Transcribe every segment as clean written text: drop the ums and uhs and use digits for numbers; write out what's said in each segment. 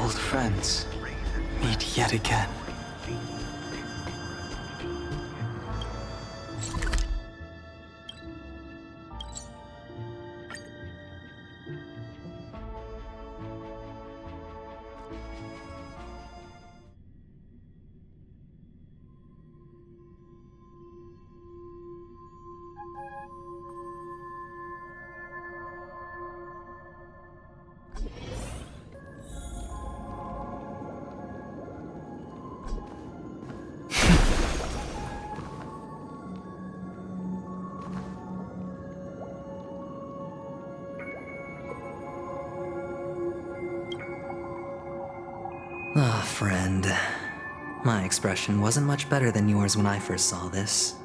Old friends meet yet again. Ah, friend. My expression wasn't much better than yours when I first saw this.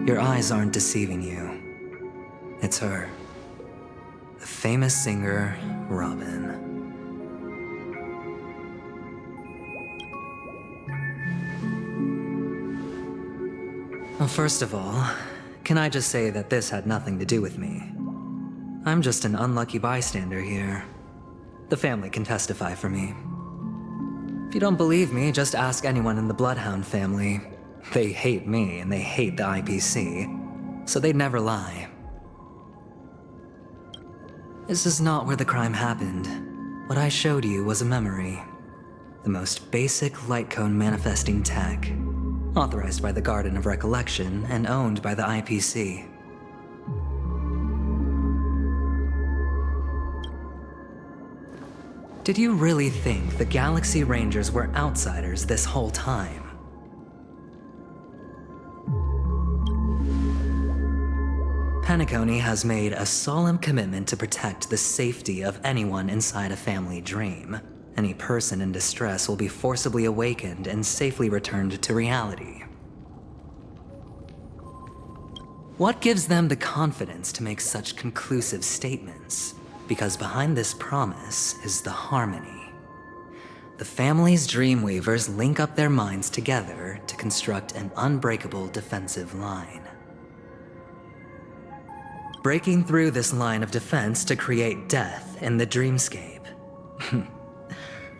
Your eyes aren't deceiving you. It's her. The famous singer, Robin. Well, first of all, can I just say that this had nothing to do with me? I'm just an unlucky bystander here. The family can testify for me. If you don't believe me, just ask anyone in the Bloodhound family. They hate me and they hate the IPC, so they'd never lie. This is not where the crime happened. What I showed you was a memory. The most basic light cone manifesting tech, authorized by the Garden of Recollection and owned by the IPC. Did you really think the Galaxy Rangers were outsiders this whole time? Penacony has made a solemn commitment to protect the safety of anyone inside a family dream. Any person in distress will be forcibly awakened and safely returned to reality. What gives them the confidence to make such conclusive statements? Because behind this promise is the harmony. The family's Dreamweavers link up their minds together to construct an unbreakable defensive line. Breaking through this line of defense to create death in the dreamscape.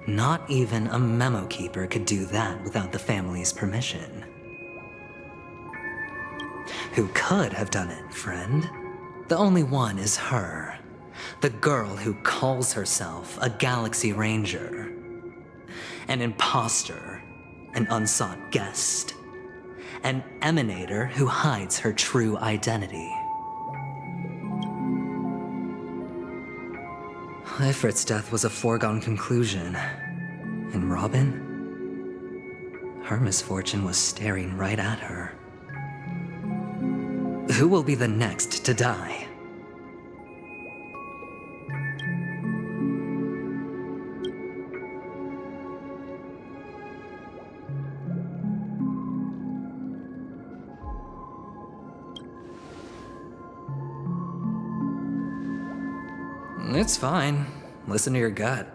Not even a memo keeper could do that without the family's permission. Who could have done it, friend? The only one is her. The girl who calls herself a Galaxy Ranger. An imposter, an unsought guest. An emanator who hides her true identity. Ifrit's death was a foregone conclusion. And Robin? Her misfortune was staring right at her. Who will be the next to die? It's fine. Listen to your gut.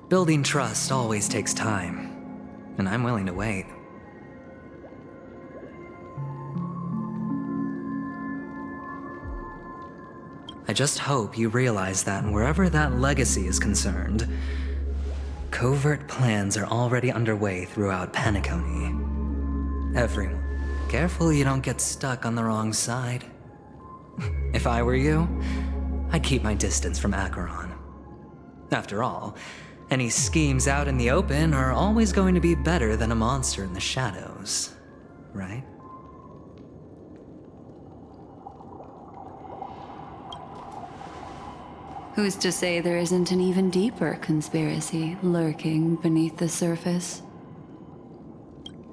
Building trust always takes time, and I'm willing to wait. I just hope you realize that wherever that legacy is concerned, covert plans are already underway throughout Penacony. Everyone, careful you don't get stuck on the wrong side. If I were you, I'd keep my distance from Acheron. After all, any schemes out in the open are always going to be better than a monster in the shadows, right? Who's to say there isn't an even deeper conspiracy lurking beneath the surface?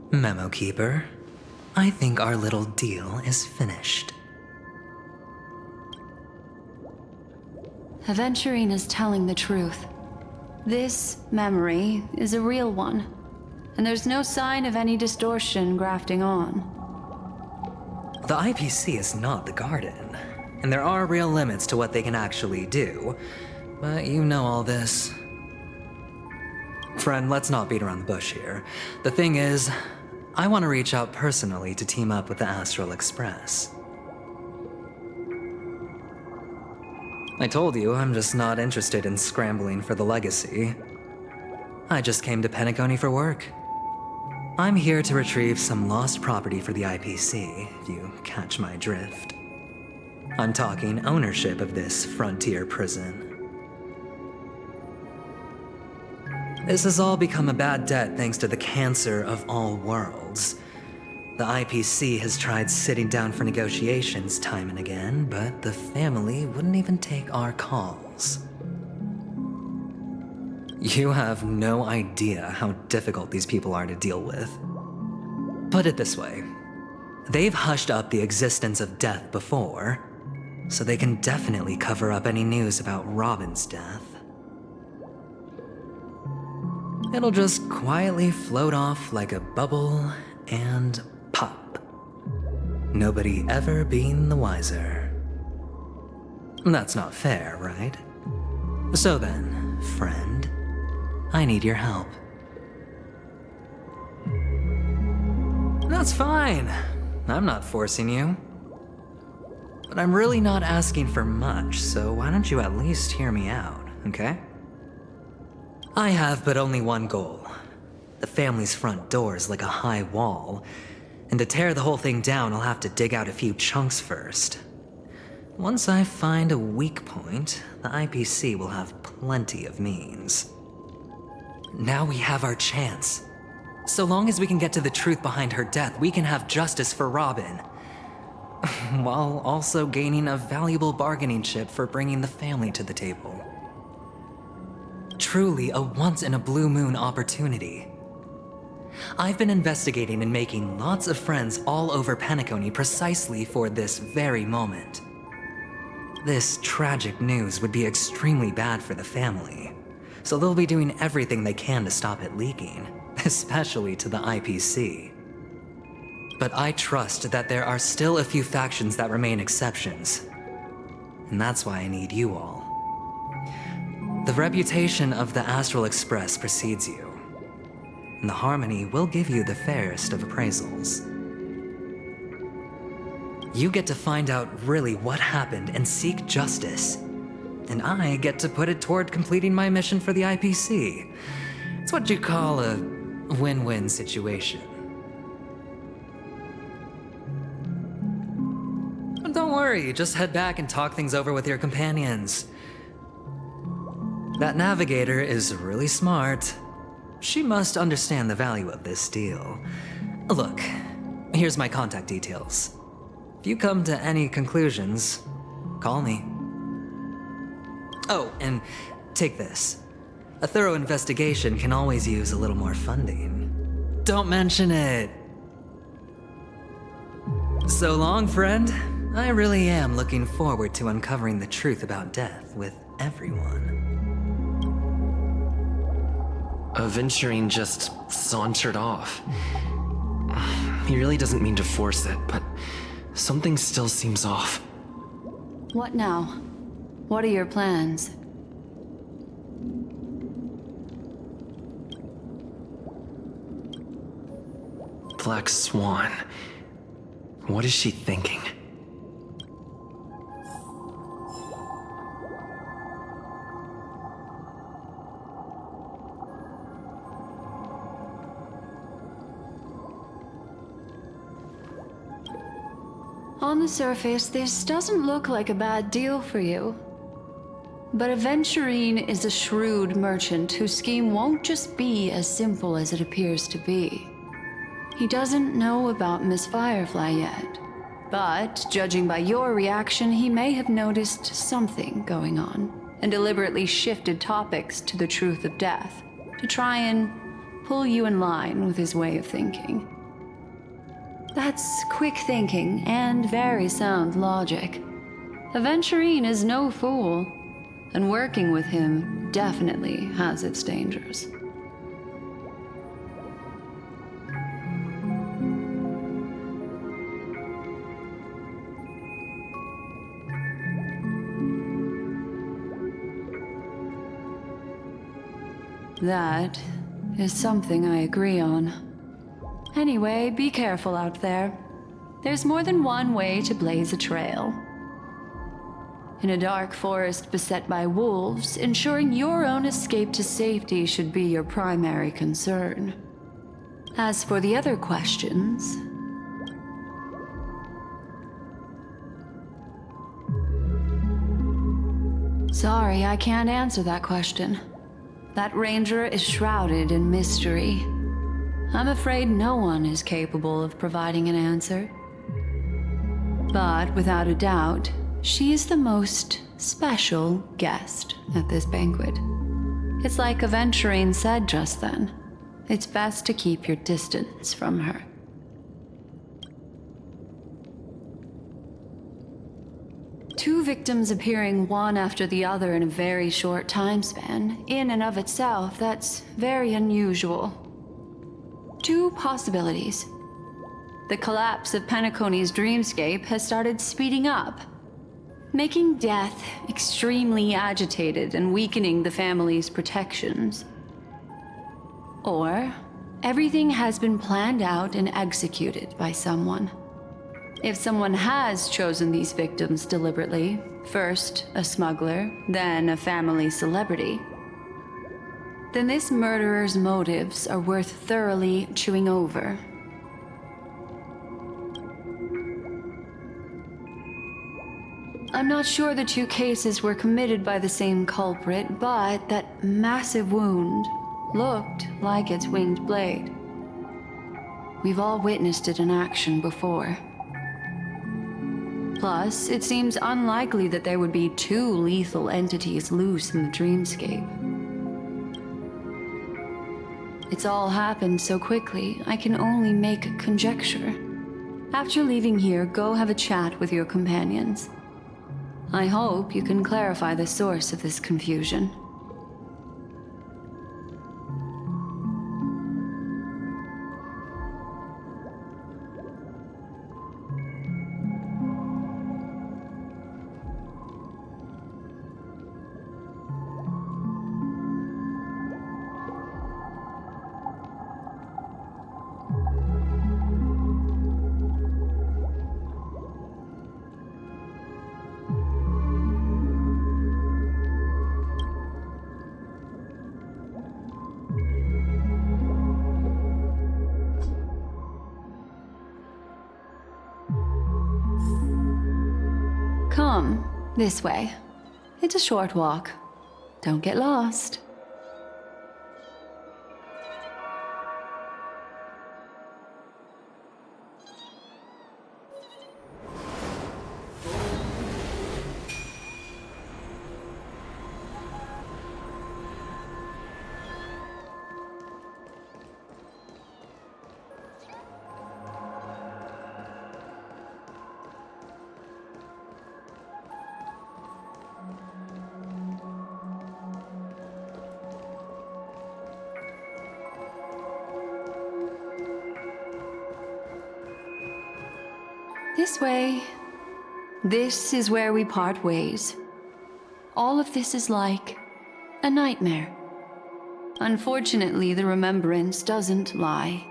Memo Keeper, I think our little deal is finished. Aventurine is telling the truth. This memory is a real one, and there's no sign of any distortion grafting on. The IPC is not the Garden. and there are real limits to what they can actually do. But you know all this. Friend, let's not beat around the bush here. The thing is, I want to reach out personally to team up with the Astral Express. I told you I'm just not interested in scrambling for the legacy. I just came to Penacony for work. I'm here to retrieve some lost property for the IPC, if you catch my drift. I'm talking ownership of this frontier prison. This has all become a bad debt thanks to the cancer of all worlds. The IPC has tried sitting down for negotiations time and again, but the family wouldn't even take our calls. You have no idea how difficult these people are to deal with. Put it this way, they've hushed up the existence of death before, so they can definitely cover up any news about Robin's death. It'll just quietly float off like a bubble and pop. Nobody ever being the wiser. That's not fair, right? So then, friend, I need your help. That's fine. I'm not forcing you. But I'm really not asking for much, so why don't you at least hear me out, okay? I have but only one goal. The family's front door is like a high wall, and to tear the whole thing down, I'll have to dig out a few chunks first. Once I find a weak point, the IPC will have plenty of means. Now we have our chance. So long as we can get to the truth behind her death, we can have justice for Robin. While also gaining a valuable bargaining chip for bringing the family to the table. Truly a once-in-a-blue-moon opportunity. I've been investigating and making lots of friends all over Penacony precisely for this very moment. This tragic news would be extremely bad for the family, so they'll be doing everything they can to stop it leaking, especially to the IPC. But I trust that there are still a few factions that remain exceptions, and that's why I need you all. The reputation of the Astral Express precedes you, and the Harmony will give you the fairest of appraisals. You get to find out really what happened and seek justice, and I get to put it toward completing my mission for the IPC. It's what you call a win-win situation. But don't worry, just head back and talk things over with your companions. That navigator is really smart. She must understand the value of this deal. Look, here's my contact details. If you come to any conclusions, call me. Oh, and take this. A thorough investigation can always use a little more funding. Don't mention it. So long, friend. I really am looking forward to uncovering the truth about death with everyone. Aventurine just sauntered off. He really doesn't mean to force it, but something still seems off. What now? What are your plans? Black Swan. What is she thinking? On the surface, this doesn't look like a bad deal for you. But Aventurine is a shrewd merchant whose scheme won't just be as simple as it appears to be. He doesn't know about Miss Firefly yet, but judging by your reaction, he may have noticed something going on and deliberately shifted topics to the truth of death to try and pull you in line with his way of thinking. That's quick thinking and very sound logic. Aventurine is no fool, and working with him definitely has its dangers. That is something I agree on. Anyway, be careful out there. There's more than one way to blaze a trail. In a dark forest beset by wolves, ensuring your own escape to safety should be your primary concern. As for the other questions... Sorry, I can't answer that question. That ranger is shrouded in mystery. I'm afraid no one is capable of providing an answer. But without a doubt, she is the most special guest at this banquet. It's like Aventurine said just then. It's best to keep your distance from her. Two victims appearing one after the other in a very short time span, in and of itself, that's very unusual. Two possibilities. The collapse of Penacony's dreamscape has started speeding up, making death extremely agitated and weakening the family's protections. Or, everything has been planned out and executed by someone. If someone has chosen these victims deliberately, first a smuggler, then a family celebrity, then this murderer's motives are worth thoroughly chewing over. I'm not sure the two cases were committed by the same culprit, but that massive wound looked like its winged blade. We've all witnessed it in action before. Plus, it seems unlikely that there would be two lethal entities loose in the dreamscape. It's all happened so quickly, I can only make conjecture. After leaving here, go have a chat with your companions. I hope you can clarify the source of this confusion. Come, this way. It's a short walk. Don't get lost. This way. This is where we part ways. All of this is like a nightmare. Unfortunately, the remembrance doesn't lie.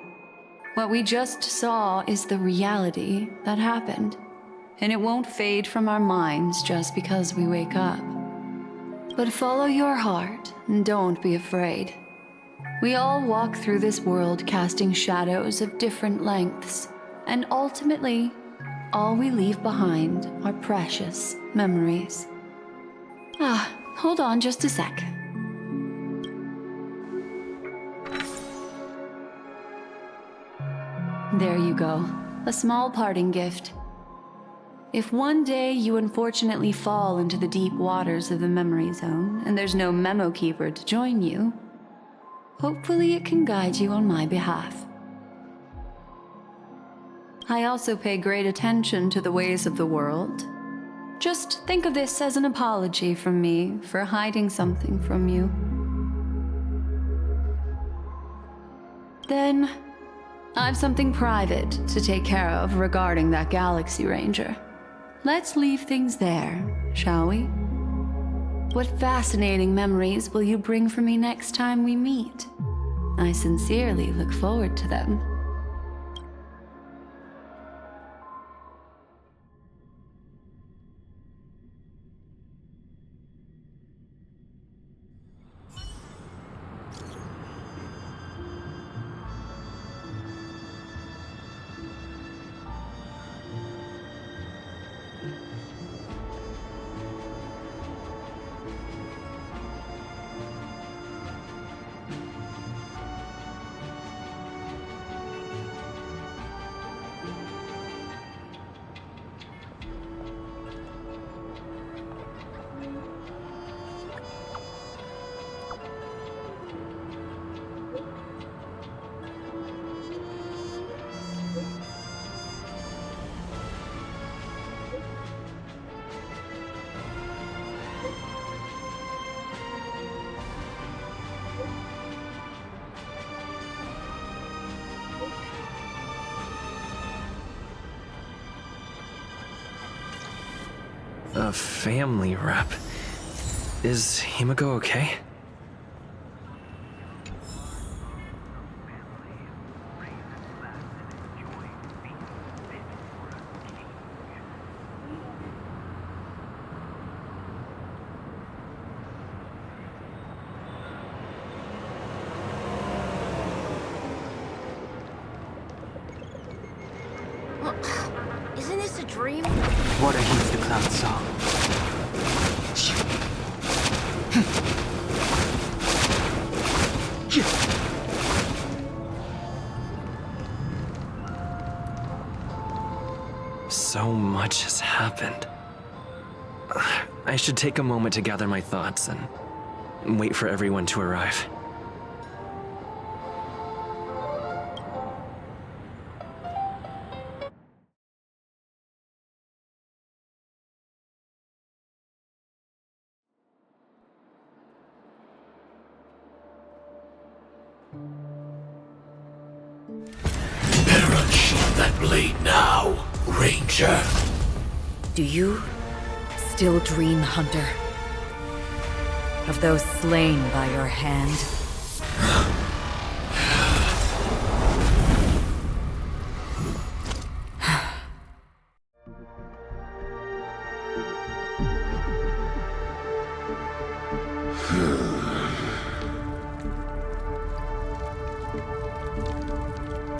What we just saw is the reality that happened, and it won't fade from our minds just because we wake up. But follow your heart and don't be afraid. We all walk through this world casting shadows of different lengths, and ultimately, all we leave behind are precious memories. Hold on just a sec. There you go. A small parting gift. If one day you unfortunately fall into the deep waters of the memory zone and there's no memo keeper to join you, hopefully it can guide you on my behalf. I also pay great attention to the ways of the world. Just think of this as an apology from me for hiding something from you. Then, I've something private to take care of regarding that Galaxy Ranger. Let's leave things there, shall we? What fascinating memories will you bring for me next time we meet? I sincerely look forward to them. A family rep. Is Himiko okay? Isn't this a dream? Water heats the cloud song. So much has happened. I should take a moment to gather my thoughts and wait for everyone to arrive. Better unsheath that blade now, Ranger. Do you still dream, Hunter? Of those slain by your hand?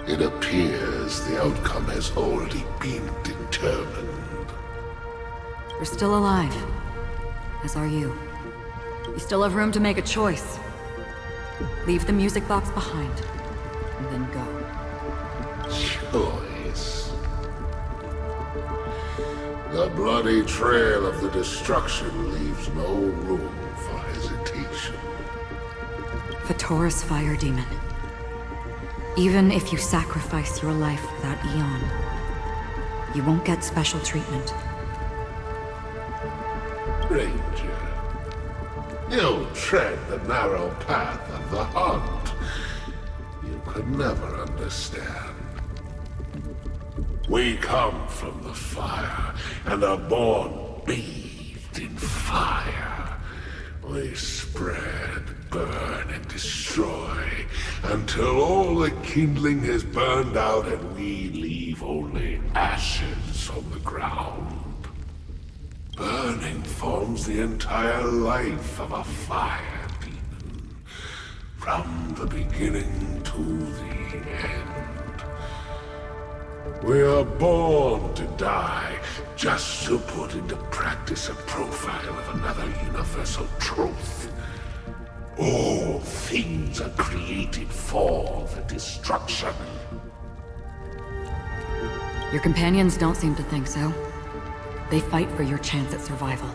It appears the outcome has already been determined. You're still alive. As are you. You still have room to make a choice. Leave the music box behind, and then go. Choice. The bloody trail of the destruction leaves no room for hesitation. Fatora's fire demon. Even if you sacrifice your life for that Eon, you won't get special treatment. Ranger, you tread the narrow path of the hunt. You could never understand. We come from the fire, and are born bathed in fire. We spread, burn, and destroy, until all the kindling has burned out and we leave only ashes on the ground. Burning forms the entire life of a fire demon, from the beginning to the end. We are born to die, just to put into practice a profile of another universal truth. All things are created for the destruction. Your companions don't seem to think so. They fight for your chance at survival.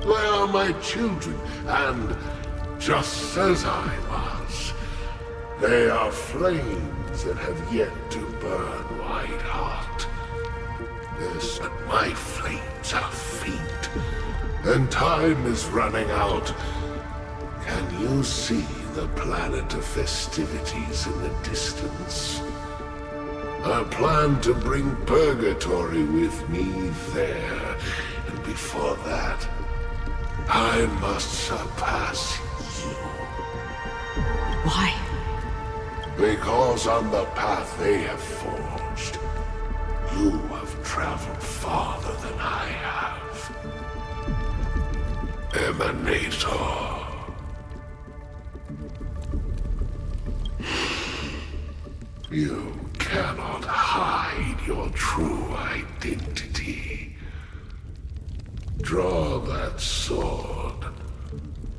They are my children, and just as I was, they are flames that have yet to burn white hot. Yes, but my flames are faint, and time is running out. Can you see the planet of festivities in the distance? I plan to bring Purgatory with me there, and before that, I must surpass you. Why? Because on the path they have forged, you have traveled farther than I have. Emanator. You cannot hide your true identity. Draw that sword,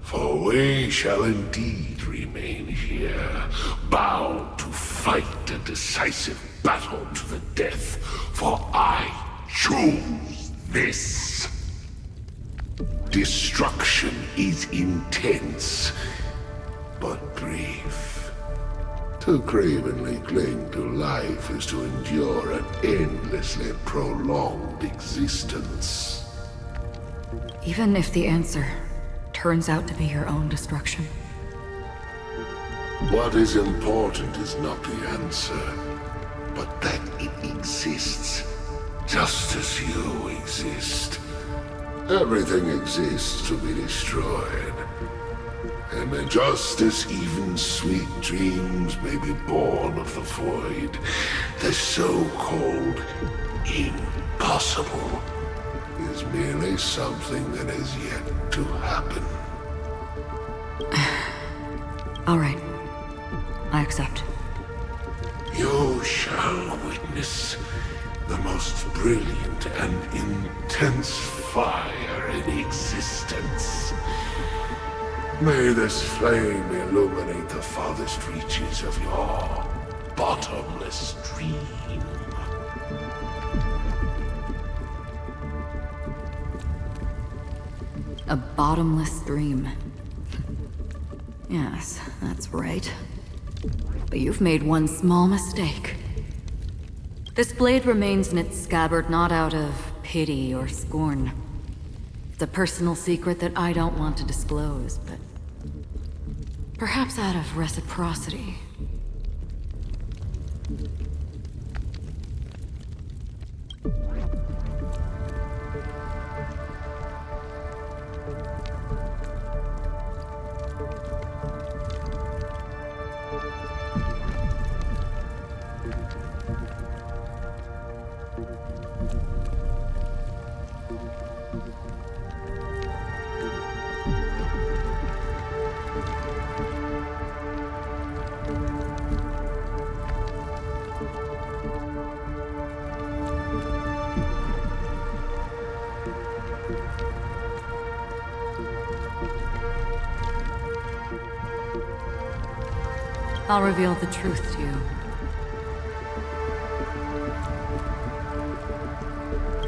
for we shall indeed remain here, bound to fight a decisive battle to the death, for I choose this. Destruction is intense, but brief. To cravenly cling to life is to endure an endlessly prolonged existence. Even if the answer turns out to be your own destruction. What is important is not the answer, but that it exists, just as you exist. Everything exists to be destroyed. And just as even sweet dreams may be born of the void, the so-called impossible is merely something that has yet to happen. All right. I accept. You shall witness the most brilliant and intense fire in existence. May this flame illuminate the farthest reaches of your bottomless dream. A bottomless dream. Yes, that's right. But you've made one small mistake. This blade remains in its scabbard not out of pity or scorn. It's a personal secret that I don't want to disclose, but perhaps out of reciprocity. I'll reveal the truth to you.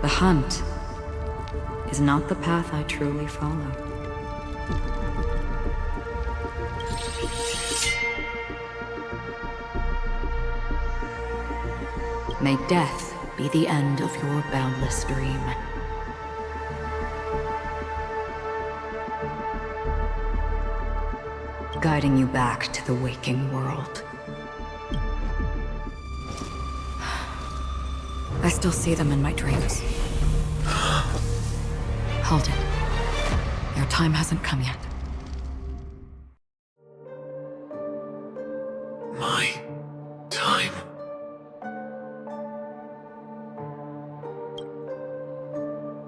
The hunt is not the path I truly follow. May death be the end of your boundless dream. Guiding you back to the waking world. I still see them in my dreams. Hold it. Your time hasn't come yet. My time.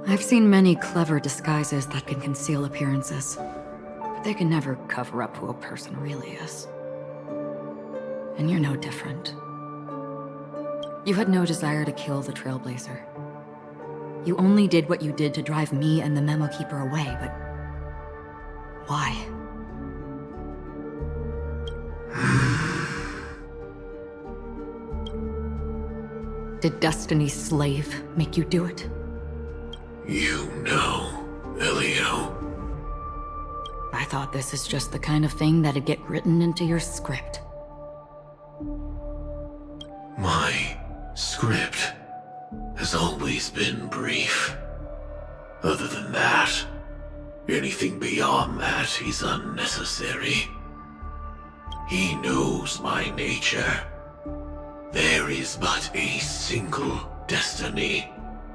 I've seen many clever disguises that can conceal appearances. They can never cover up who a person really is. And you're no different. You had no desire to kill the Trailblazer. You only did what you did to drive me and the Memo Keeper away, but why? Did Destiny's slave make you do it? You know, Elio. I thought this is just the kind of thing that'd get written into your script. My script has always been brief. Other than that, anything beyond that is unnecessary. He knows my nature. There is but a single destiny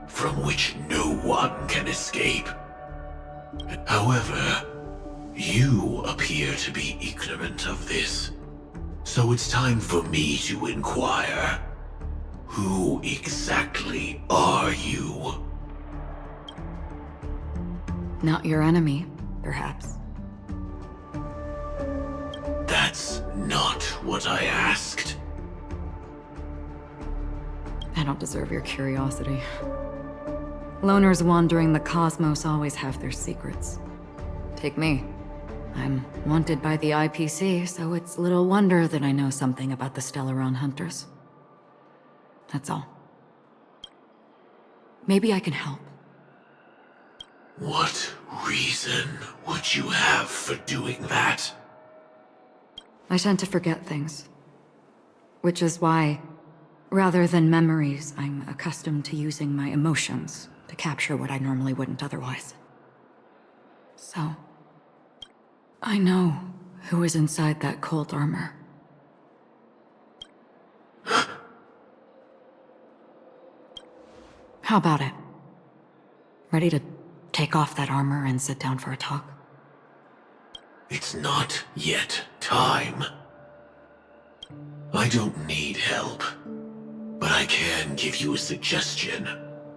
from which no one can escape. However, you appear to be ignorant of this, so it's time for me to inquire. Who exactly are you? Not your enemy, perhaps. That's not what I asked. I don't deserve your curiosity. Loners wandering the cosmos always have their secrets. Take me. I'm wanted by the IPC, so it's little wonder that I know something about the Stellaron Hunters. That's all. Maybe I can help. What reason would you have for doing that? I tend to forget things. Which is why, rather than memories, I'm accustomed to using my emotions to capture what I normally wouldn't otherwise. So, I know who is inside that cold armor. How about it? Ready to take off that armor and sit down for a talk? It's not yet time. I don't need help, but I can give you a suggestion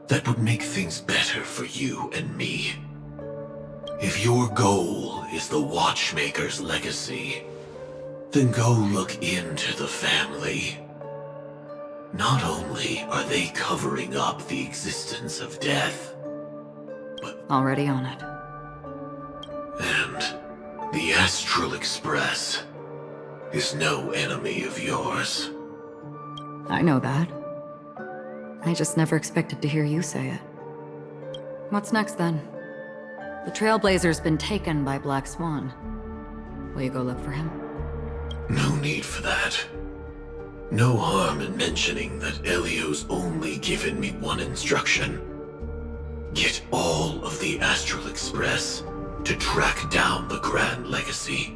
that would make things better for you and me. If your goal is the Watchmaker's legacy, then go look into the family. Not only are they covering up the existence of death, but Already on it. and the Astral Express is no enemy of yours. I know that. I just never expected to hear you say it. What's next then? The Trailblazer's been taken by Black Swan. Will you go look for him? No need for that. No harm in mentioning that Elio's only given me one instruction. Get all of the Astral Express to track down the Grand Legacy.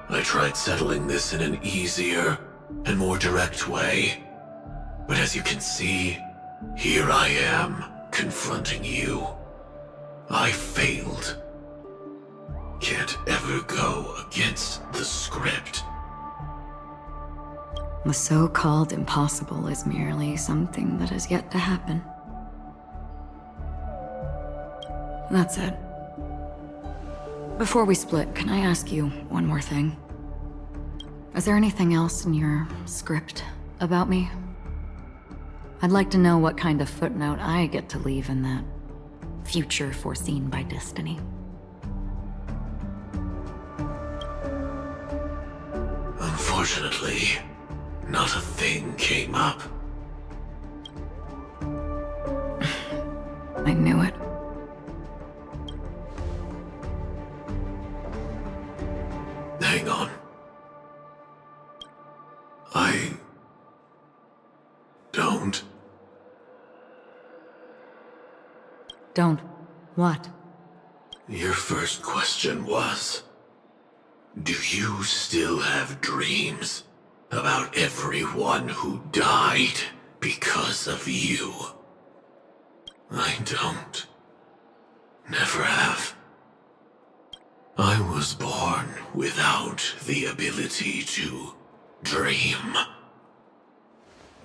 I tried settling this in an easier and more direct way, but as you can see, here I am, confronting you. I failed. Can't ever go against the script. The so-called impossible is merely something that has yet to happen. That's it. Before we split, can I ask you one more thing? Is there anything else in your script about me? I'd like to know what kind of footnote I get to leave in that future foreseen by destiny. Unfortunately, not a thing came up. I knew it. Hang on. I don't. Don't. What? Your first question was, do you still have dreams about everyone who died because of you? I don't. Never have. I was born without the ability to dream.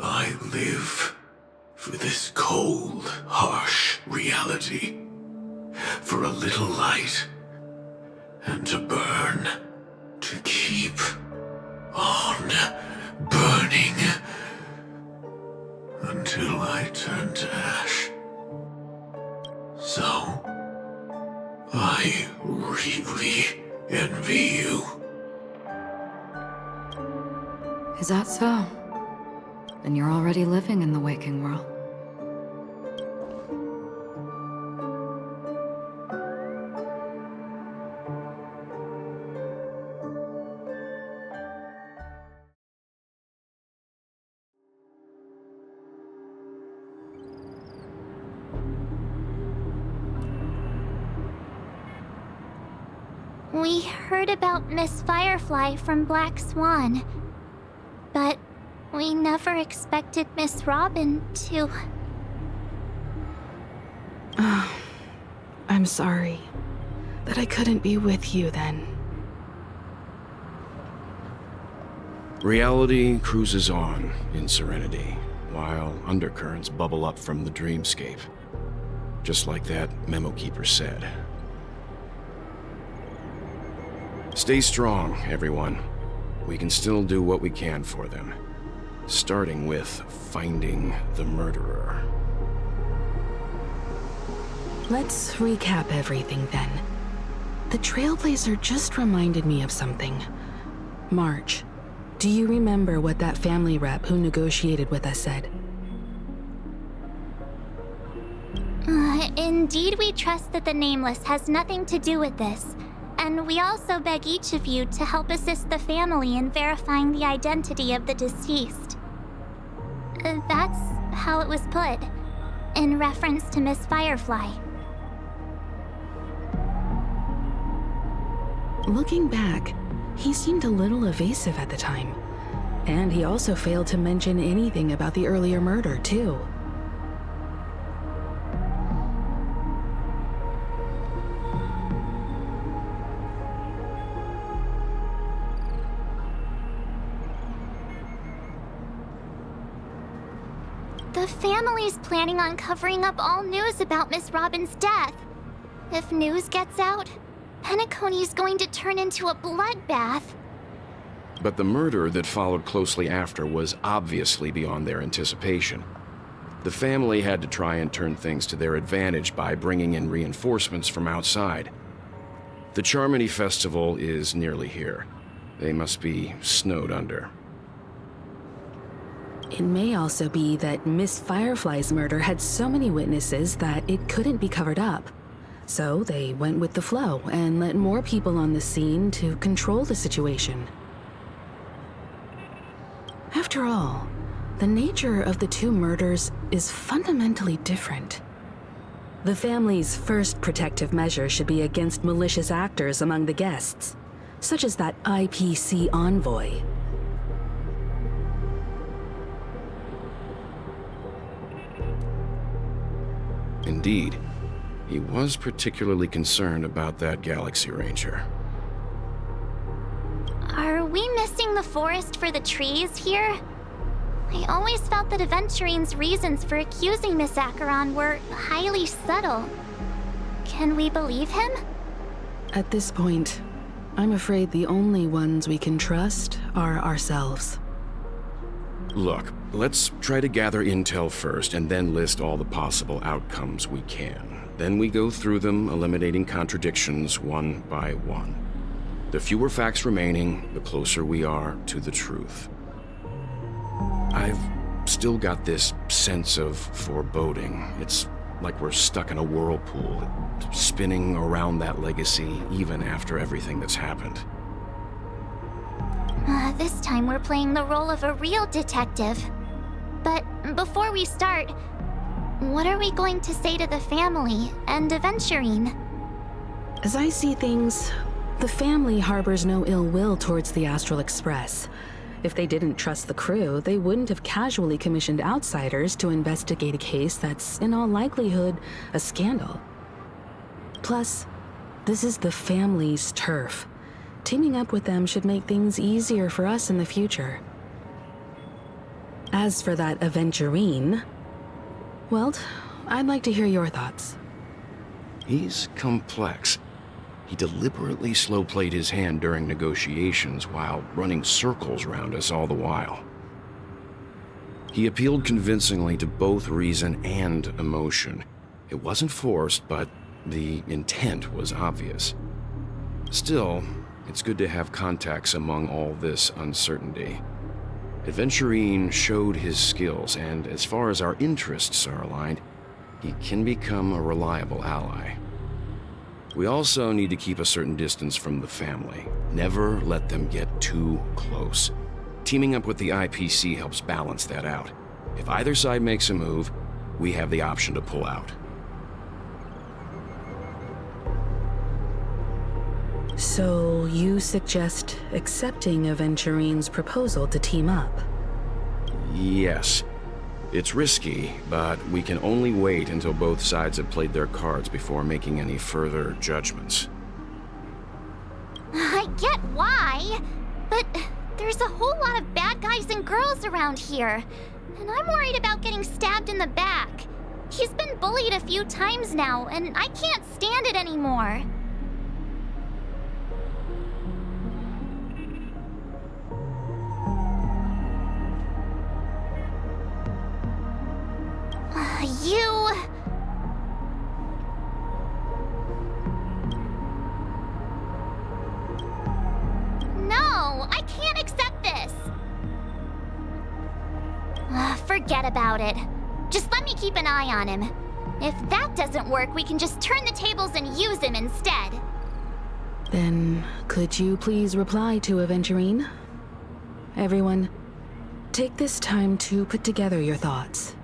I live for this cold, harsh reality. For a little light, and to burn, to keep on burning, until I turn to ash. So, I really envy you. Is that so? Then you're already living in the waking world. We heard about Miss Firefly from Black Swan, but We never expected Miss Robin to... I'm sorry that I couldn't be with you then. Reality cruises on in serenity, while undercurrents bubble up from the dreamscape. Just like that memo keeper said. Stay strong, everyone. We can still do what we can for them. Starting with finding the murderer. Let's recap everything then. The Trailblazer just reminded me of something. March, do you remember what that family rep who negotiated with us said? Indeed, we trust that the Nameless has nothing to do with this. And we also beg each of you to help assist the family in verifying the identity of the deceased. That's how it was put, in reference to Miss Firefly. Looking back, he seemed a little evasive at the time. And he also failed to mention anything about the earlier murder, too. The family's planning on covering up all news about Miss Robin's death. If news gets out, Penacony's going to turn into a bloodbath. But the murder that followed closely after was obviously beyond their anticipation. The family had to try and turn things to their advantage by bringing in reinforcements from outside. The Charmony Festival is nearly here. They must be snowed under. It may also be that Miss Firefly's murder had so many witnesses that it couldn't be covered up. So they went with the flow and let more people on the scene to control the situation. After all, the nature of the two murders is fundamentally different. The family's first protective measure should be against malicious actors among the guests, such as that IPC envoy. Indeed, he was particularly concerned about that Galaxy Ranger. Are we missing the forest for the trees here? I always felt that Aventurine's reasons for accusing Miss Acheron were highly subtle. Can we believe him? At this point, I'm afraid the only ones we can trust are ourselves. Look, let's try to gather intel first and then list all the possible outcomes we can. Then we go through them, eliminating contradictions one by one. The fewer facts remaining, the closer we are to the truth. I've still got this sense of foreboding. It's like we're stuck in a whirlpool, spinning around that legacy even after everything that's happened. This time we're playing the role of a real detective. But before we start, what are we going to say to the family and Aventurine? As I see things, the family harbors no ill will towards the Astral Express. If they didn't trust the crew, they wouldn't have casually commissioned outsiders to investigate a case that's, in all likelihood, a scandal. Plus, this is the family's turf. Teaming up with them should make things easier for us in the future. As for that Aventurine, well, I'd like to hear your thoughts. He's complex. He deliberately slow-played his hand during negotiations while running circles around us all the while. He appealed convincingly to both reason and emotion. It wasn't forced, but the intent was obvious. Still, it's good to have contacts among all this uncertainty. Aventurine showed his skills, and as far as our interests are aligned, he can become a reliable ally. We also need to keep a certain distance from the family. Never let them get too close. Teaming up with the IPC helps balance that out. If either side makes a move, we have the option to pull out. So you suggest accepting Aventurine's proposal to team up? Yes. It's risky, but we can only wait until both sides have played their cards before making any further judgments. I get why, but there's a whole lot of bad guys and girls around here, and I'm worried about getting stabbed in the back. He's been bullied a few times now, and I can't stand it anymore. You... No, I can't accept this. Forget about it. Just let me keep an eye on him. If that doesn't work, we can just turn the tables and use him instead. Then, could you please reply to Aventurine? Everyone, take this time to put together your thoughts.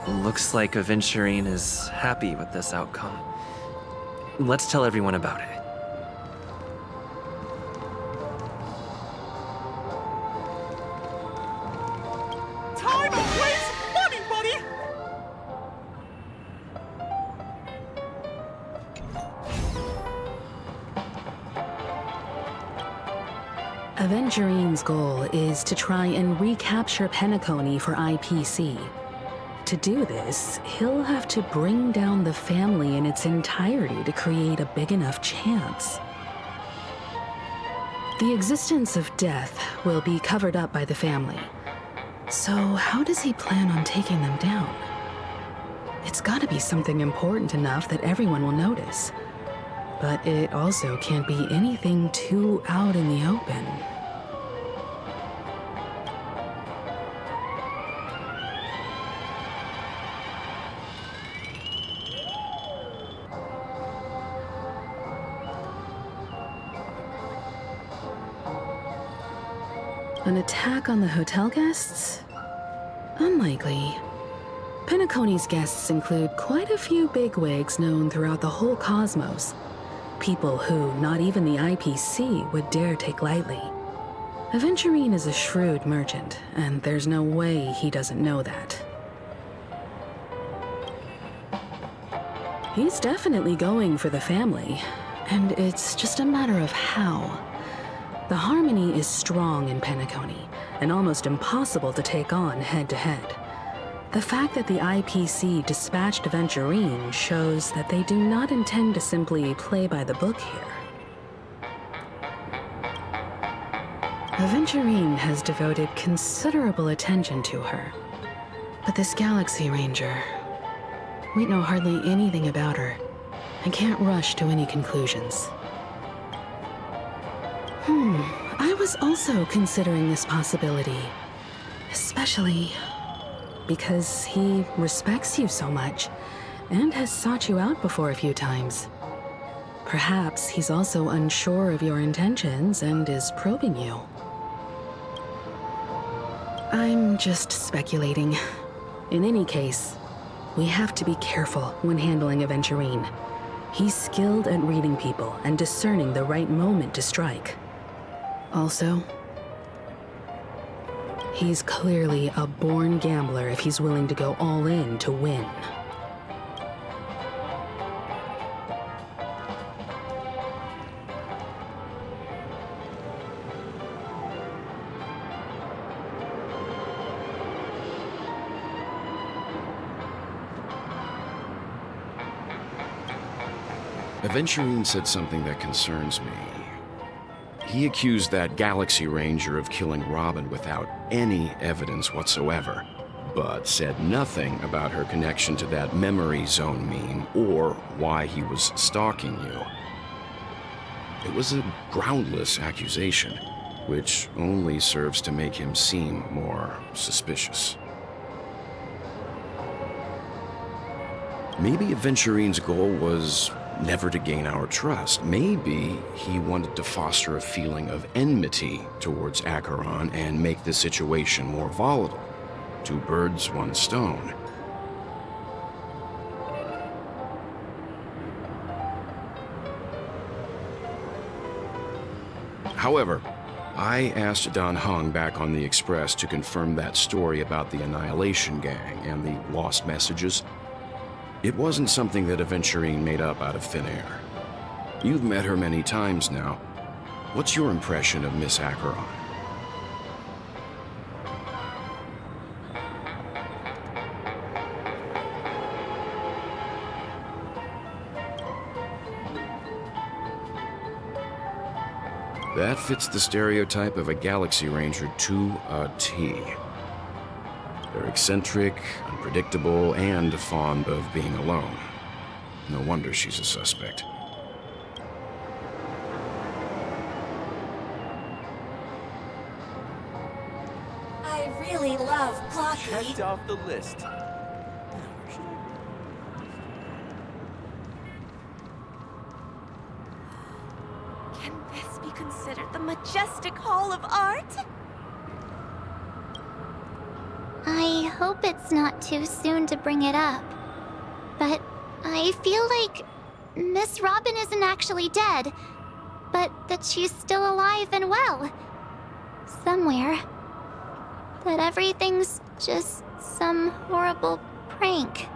Looks like Aventurine is happy with this outcome. Let's tell everyone about it. Time to waste money, buddy! Aventurine's goal is to try and recapture Penacony for IPC. To do this, he'll have to bring down the family in its entirety to create a big enough chance. The existence of death will be covered up by the family. So how does he plan on taking them down? It's gotta be something important enough that everyone will notice. But it also can't be anything too out in the open. An attack on the hotel guests? Unlikely. Penacony's guests include quite a few bigwigs known throughout the whole cosmos. People who not even the IPC would dare take lightly. Aventurine is a shrewd merchant, and there's no way he doesn't know that. He's definitely going for the family, and it's just a matter of how. The harmony is strong in Penacony, and almost impossible to take on head-to-head. The fact that the IPC dispatched Aventurine shows that they do not intend to simply play by the book here. Aventurine has devoted considerable attention to her. But this Galaxy Ranger, we know hardly anything about her, and can't rush to any conclusions. I was also considering this possibility, especially because he respects you so much and has sought you out before a few times. Perhaps he's also unsure of your intentions and is probing you. I'm just speculating. In any case, we have to be careful when handling Aventurine. He's skilled at reading people and discerning the right moment to strike. Also, he's clearly a born gambler if he's willing to go all in to win. Aventurine said something that concerns me. He accused that Galaxy Ranger of killing Robin without any evidence whatsoever, but said nothing about her connection to that memory zone meme or why he was stalking you. It was a groundless accusation, which only serves to make him seem more suspicious. Maybe Aventurine's goal was never to gain our trust. Maybe he wanted to foster a feeling of enmity towards Acheron and make the situation more volatile. Two birds, one stone. However, I asked Don Hung back on the Express to confirm that story about the Annihilation Gang and the lost messages. It wasn't something that Aventurine made up out of thin air. You've met her many times now. What's your impression of Miss Acheron? That fits the stereotype of a Galaxy Ranger to a T. They're eccentric, unpredictable, and fond of being alone. No wonder she's a suspect. I really love Clocky. Checked off the list. Can this be considered the majestic Hall of Art? I hope it's not too soon to bring it up. But I feel like Miss Robin isn't actually dead, but that she's still alive and well. Somewhere. That everything's just some horrible prank.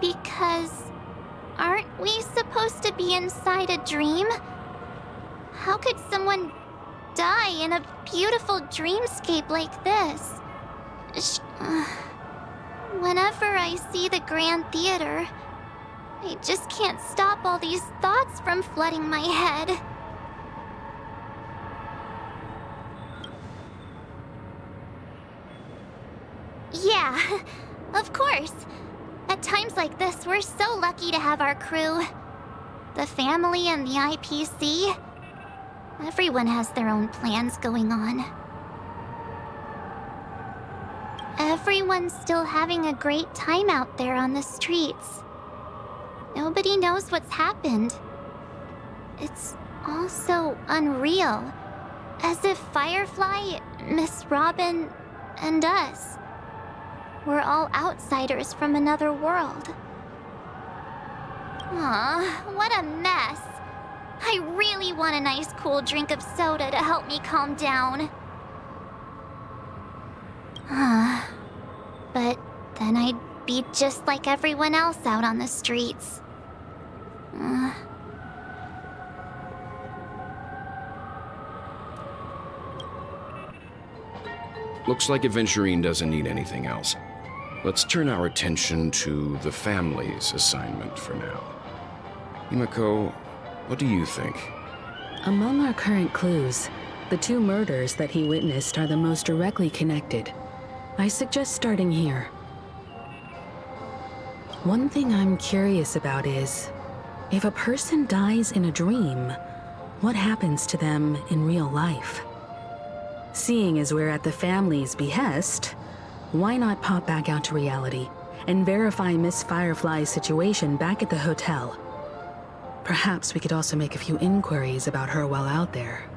Because aren't we supposed to be inside a dream? How could someone die in a beautiful dreamscape like this? Whenever I see the Grand Theater, I just can't stop all these thoughts from flooding my head. Yeah, of course. At times like this, we're so lucky to have our crew. The family and the IPC. Everyone has their own plans going on. Everyone's still having a great time out there on the streets. Nobody knows what's happened. It's all so unreal. As if Firefly, Miss Robin, and us were all outsiders from another world. Aw, what a mess. I really want a nice cool drink of soda to help me calm down. But then I'd be just like everyone else out on the streets. Looks like Aventurine doesn't need anything else. Let's turn our attention to the family's assignment for now. Himiko, what do you think? Among our current clues, the two murders that he witnessed are the most directly connected. I suggest starting here. One thing I'm curious about is, if a person dies in a dream, what happens to them in real life? Seeing as we're at the family's behest, why not pop back out to reality and verify Miss Firefly's situation back at the hotel? Perhaps we could also make a few inquiries about her while out there.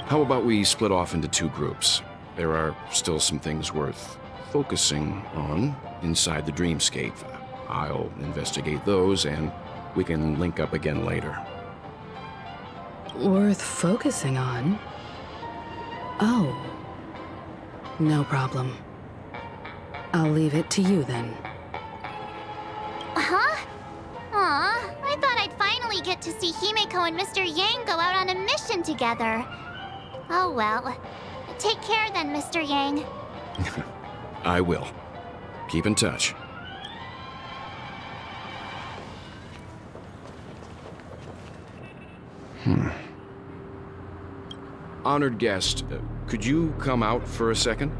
How about we split off into two groups? There are still some things worth focusing on inside the dreamscape. I'll investigate those, and we can link up again later. Worth focusing on? Oh. No problem. I'll leave it to you then. Huh? Aw, I thought I'd finally get to see Himiko and Mr. Yang go out on a mission together. Oh well. Take care then, Mr. Yang. I will. Keep in touch. Honored guest, could you come out for a second?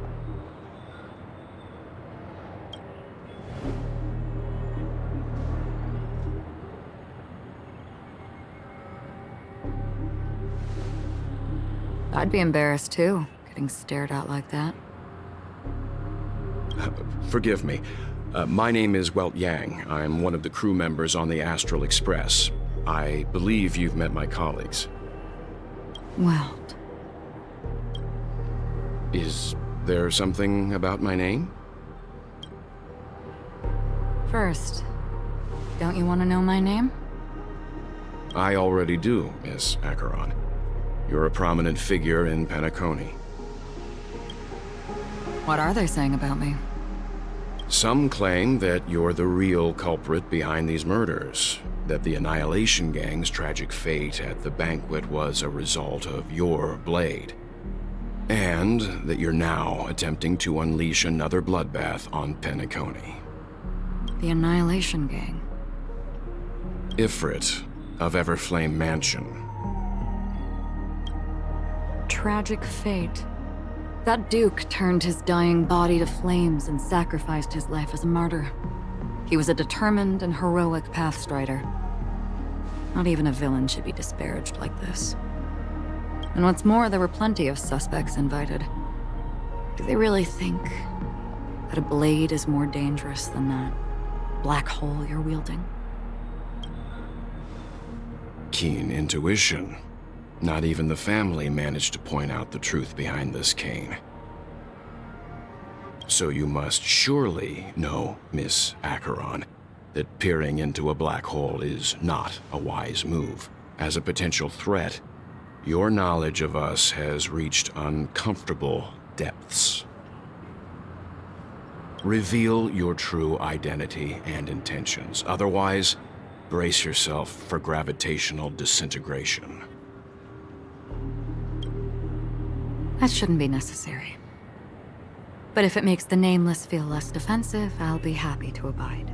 I'd be embarrassed too, getting stared at like that. Forgive me. My name is Welt Yang. I'm one of the crew members on the Astral Express. I believe you've met my colleagues. Welt. Is there something about my name? First, don't you want to know my name? I already do, Miss Acheron. You're a prominent figure in Penacony. What are they saying about me? Some claim that you're the real culprit behind these murders, that the Annihilation Gang's tragic fate at the banquet was a result of your blade, and that you're now attempting to unleash another bloodbath on Penacony. The Annihilation Gang. Ifrit of Everflame Mansion. Tragic fate. That Duke turned his dying body to flames and sacrificed his life as a martyr. He was a determined and heroic pathstrider. Not even a villain should be disparaged like this. And what's more, there were plenty of suspects invited. Do they really think that a blade is more dangerous than that black hole you're wielding? Keen intuition. Not even the family managed to point out the truth behind this cane. So you must surely know, Miss Acheron, that peering into a black hole is not a wise move. As a potential threat, your knowledge of us has reached uncomfortable depths. Reveal your true identity and intentions. Otherwise, brace yourself for gravitational disintegration. That shouldn't be necessary. But if it makes the Nameless feel less defensive, I'll be happy to abide.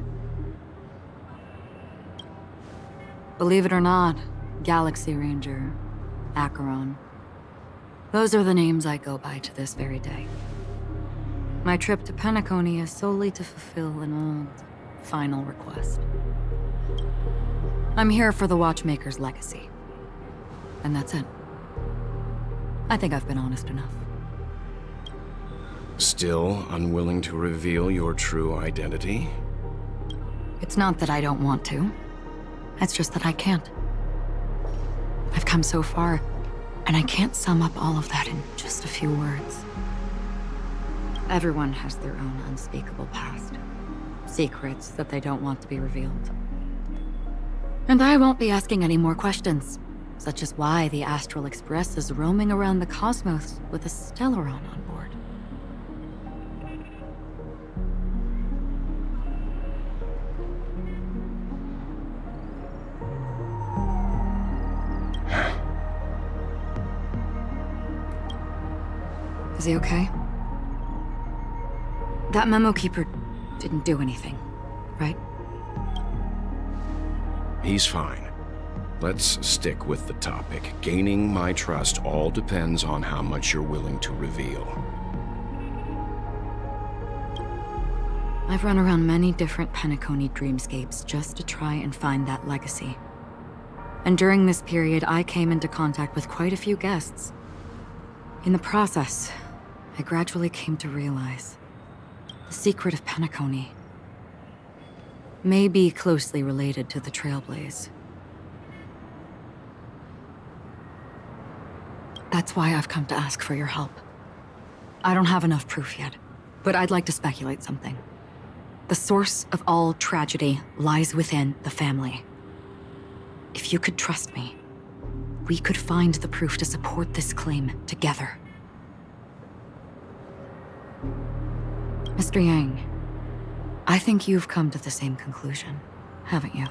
Believe it or not, Galaxy Ranger, Acheron, those are the names I go by to this very day. My trip to Penacony is solely to fulfill an old, final request. I'm here for the Watchmaker's legacy. And that's it. I think I've been honest enough. Still unwilling to reveal your true identity? It's not that I don't want to. It's just that I can't. I've come so far, and I can't sum up all of that in just a few words. Everyone has their own unspeakable past. Secrets that they don't want to be revealed. And I won't be asking any more questions. Such as why the Astral Express is roaming around the cosmos with a Stellaron on board. Is he okay? That memo keeper didn't do anything, right? He's fine. Let's stick with the topic. Gaining my trust all depends on how much you're willing to reveal. I've run around many different Penacony dreamscapes just to try and find that legacy. And during this period, I came into contact with quite a few guests. In the process, I gradually came to realize the secret of Penacony may be closely related to the Trailblaze. That's why I've come to ask for your help. I don't have enough proof yet, but I'd like to speculate something. The source of all tragedy lies within the family. If you could trust me, we could find the proof to support this claim together. Mr. Yang, I think you've come to the same conclusion, haven't you?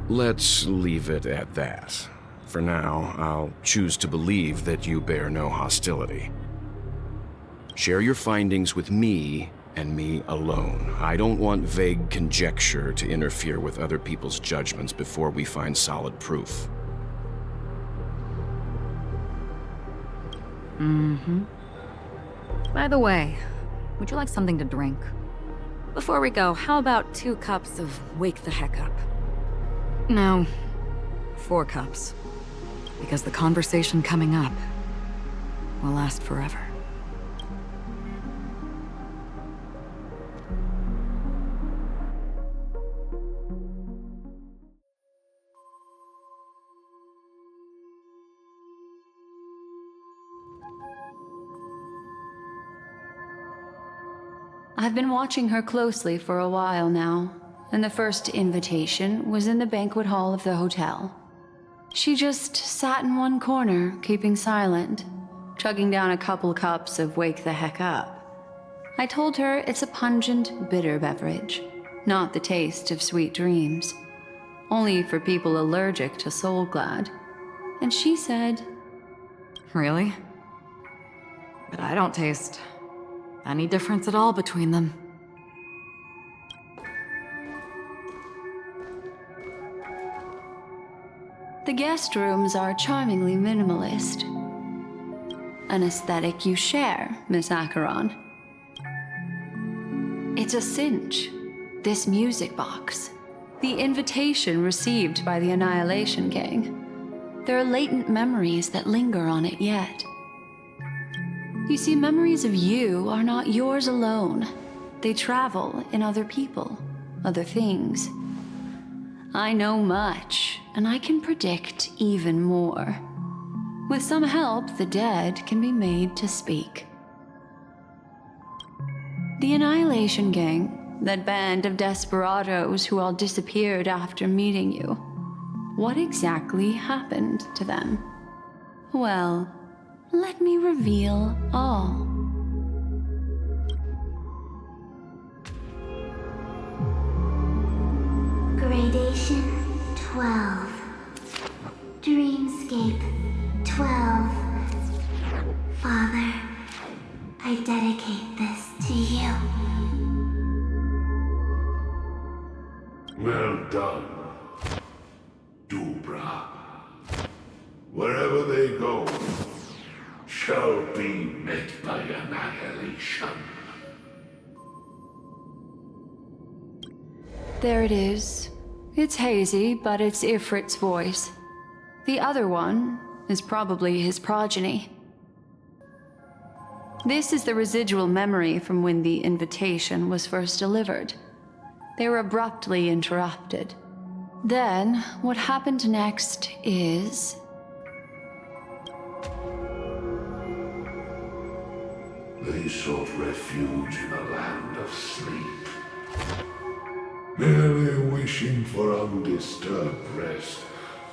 Let's leave it at that. For now, I'll choose to believe that you bear no hostility. Share your findings with me and me alone. I don't want vague conjecture to interfere with other people's judgments before we find solid proof. By the way, would you like something to drink? Before we go, how about 2 cups of Wake the Heck Up? No, 4 cups. Because the conversation coming up will last forever. I've been watching her closely for a while now, and the first invitation was in the banquet hall of the hotel. She just sat in one corner, keeping silent, chugging down a couple cups of Wake the Heck Up. I told her it's a pungent, bitter beverage, not the taste of sweet dreams. Only for people allergic to Soul Glad. And she said, Really? But I don't taste any difference at all between them. the guest rooms are charmingly minimalist. An aesthetic you share, Miss Acheron. It's a cinch. This music box. The invitation received by the Annihilation Gang. There are latent memories that linger on it yet. You see, memories of you are not yours alone. They travel in other people, other things. I know much, and I can predict even more. With some help, the dead can be made to speak. The Annihilation Gang, that band of desperados who all disappeared after meeting you. What exactly happened to them? Well, let me reveal all. Gradation 12. Dreamscape 12. Father, I dedicate this to you. Well done, Dubra. Wherever they go, shall be met by annihilation. There it is. It's hazy, but it's Ifrit's voice. The other one is probably his progeny. This is the residual memory from when the invitation was first delivered. They were abruptly interrupted. Then, what happened next is... They sought refuge in a land of sleep, merely wishing for undisturbed rest,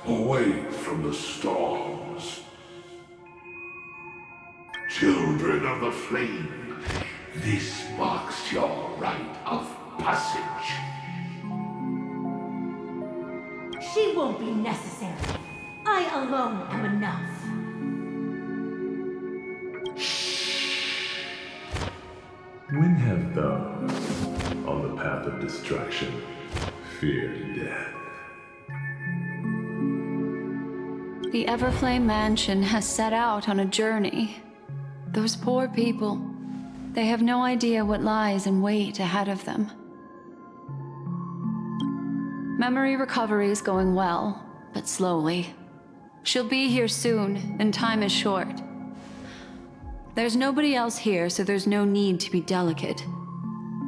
away from the storms. Children of the flame, this marks your rite of passage. She won't be necessary. I alone am enough. When have those on the path of destruction feared death? The Everflame Mansion has set out on a journey. Those poor people, they have no idea what lies in wait ahead of them. Memory recovery is going well, but slowly. She'll be here soon, and time is short. There's nobody else here, so there's no need to be delicate.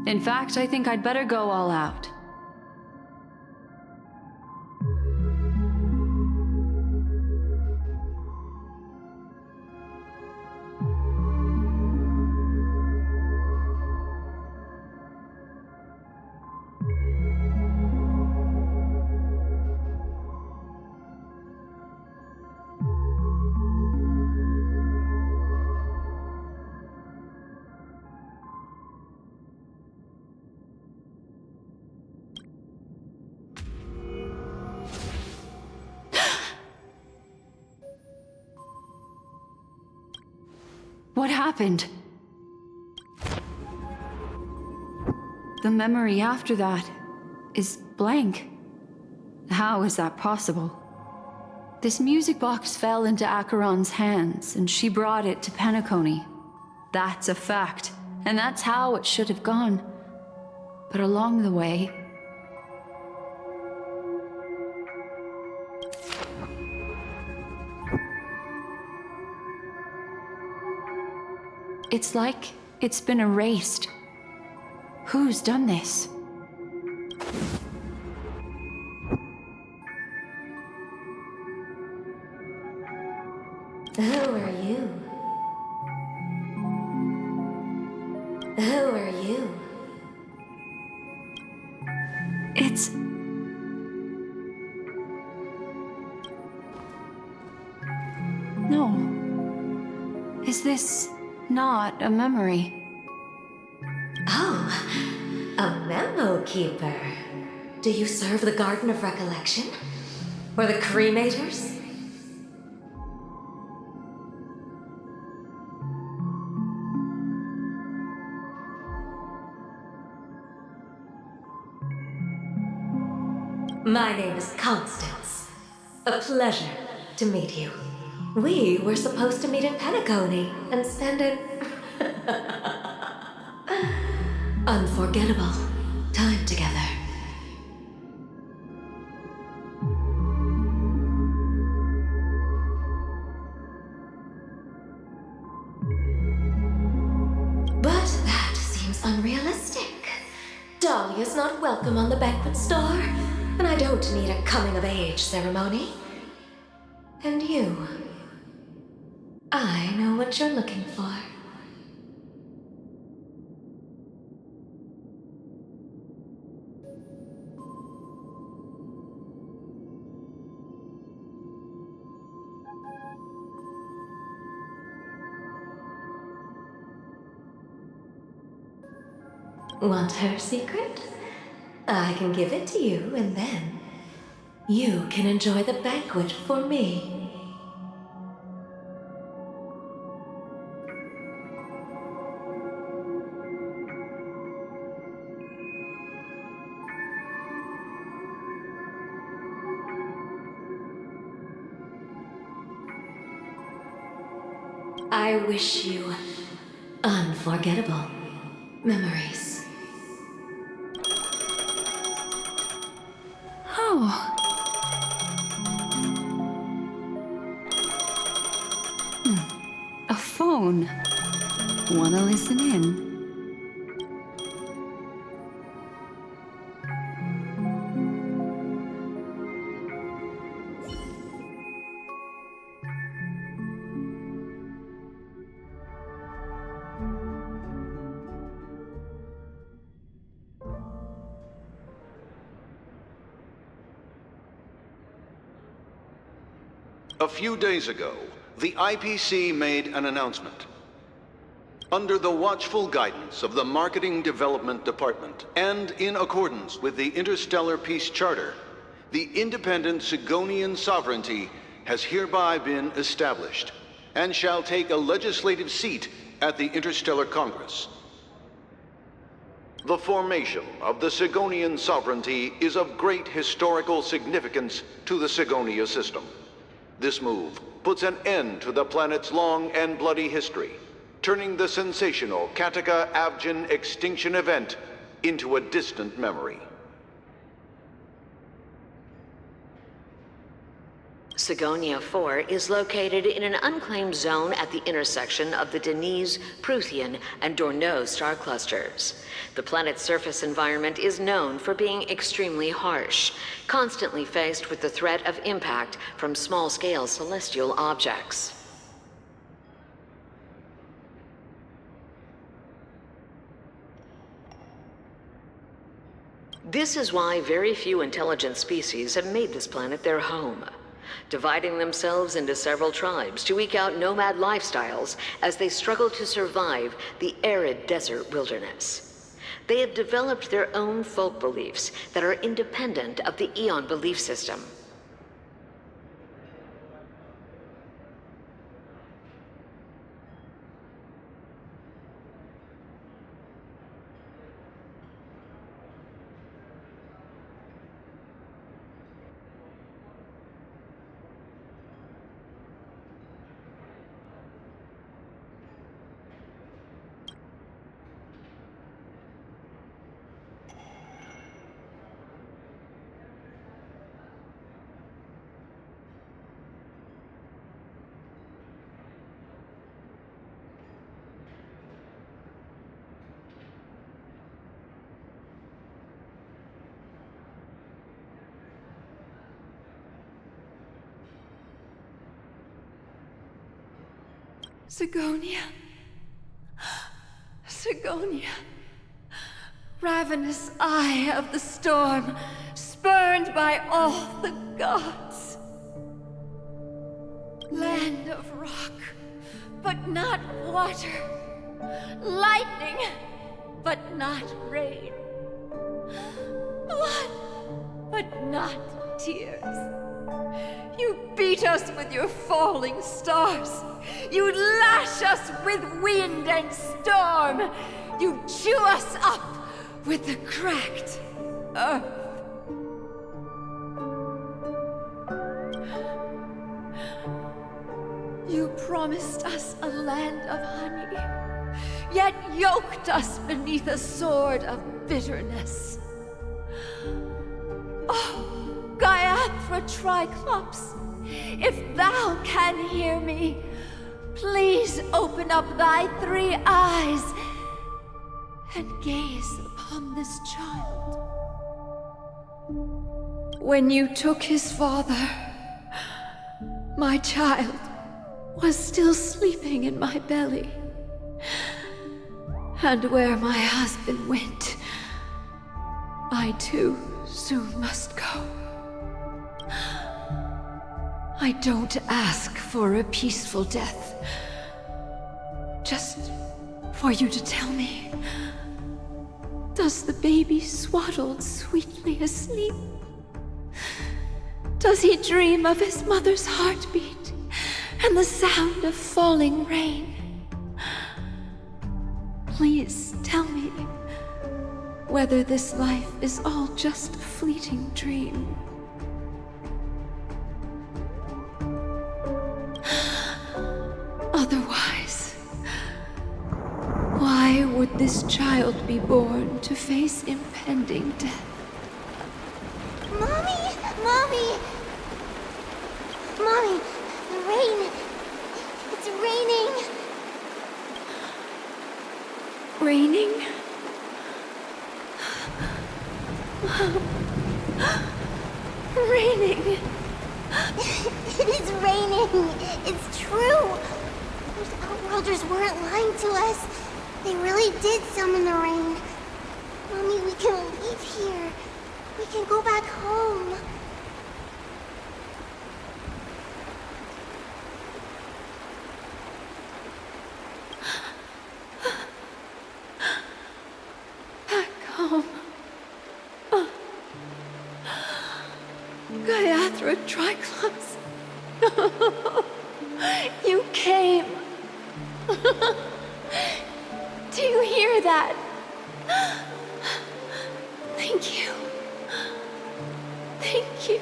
In fact, I think I'd better go all out. What happened? The memory after that is blank. How is that possible? This music box fell into Acheron's hands, and she brought it to Penacony. That's a fact, and that's how it should have gone. But along the way... it's like it's been erased. Who's done this? Who are you? Who are you? It's... no. Is this not a memory? Oh, a memo keeper. Do you serve the Garden of Recollection? Or the Cremators? My name is Constance. A pleasure to meet you. We were supposed to meet in Penacony and spend an unforgettable time together. But that seems unrealistic. Dahlia's not welcome on the banquet store, and I don't need a coming-of-age ceremony. And you... I know what you're looking for. Want her secret? I can give it to you, and then you can enjoy the banquet for me. I wish you unforgettable memories. Oh. A phone. Wanna listen in? A few days ago, the IPC made an announcement. Under the watchful guidance of the Marketing Development Department, and in accordance with the Interstellar Peace Charter, the independent Sigonian sovereignty has hereby been established, and shall take a legislative seat at the Interstellar Congress. The formation of the Sigonian sovereignty is of great historical significance to the Sigonia system. This move puts an end to the planet's long and bloody history, turning the sensational Kataka-Avgin extinction event into a distant memory. Sigonia 4 is located in an unclaimed zone at the intersection of the Denise, Prothean, and Dorneau star clusters. The planet's surface environment is known for being extremely harsh, constantly faced with the threat of impact from small-scale celestial objects. This is why very few intelligent species have made this planet their home, dividing themselves into several tribes to eke out nomad lifestyles as they struggle to survive the arid desert wilderness. They have developed their own folk beliefs that are independent of the Eon belief system. Sigonia. Sigonia. Ravenous eye of the storm, spurned by all the gods. Land of rock, but not water. Lightning, but not rain. Blood, but not tears. You beat us with your falling stars. You lash us with wind and storm. You chew us up with the cracked earth. You promised us a land of honey, yet yoked us beneath a sword of bitterness. Oh, Gaiathra Triclops, if thou can hear me, please open up thy 3 eyes and gaze upon this child. When you took his father, my child was still sleeping in my belly. And where my husband went, I too soon must go. I don't ask for a peaceful death. Just for you to tell me, does the baby swaddled sweetly asleep? Does he dream of his mother's heartbeat and the sound of falling rain? Please tell me whether this life is all just a fleeting dream. Otherwise, why would this child be born to face impending death? Mommy! Mommy! Mommy! The rain! It's raining! Raining? Raining! It is raining! It's true! Those outworlders weren't lying to us. They really did summon the rain. Mommy, we can leave here. We can go back home. Back home. Gaiathra Triclops. You came. Do you hear that? Thank you. Thank you.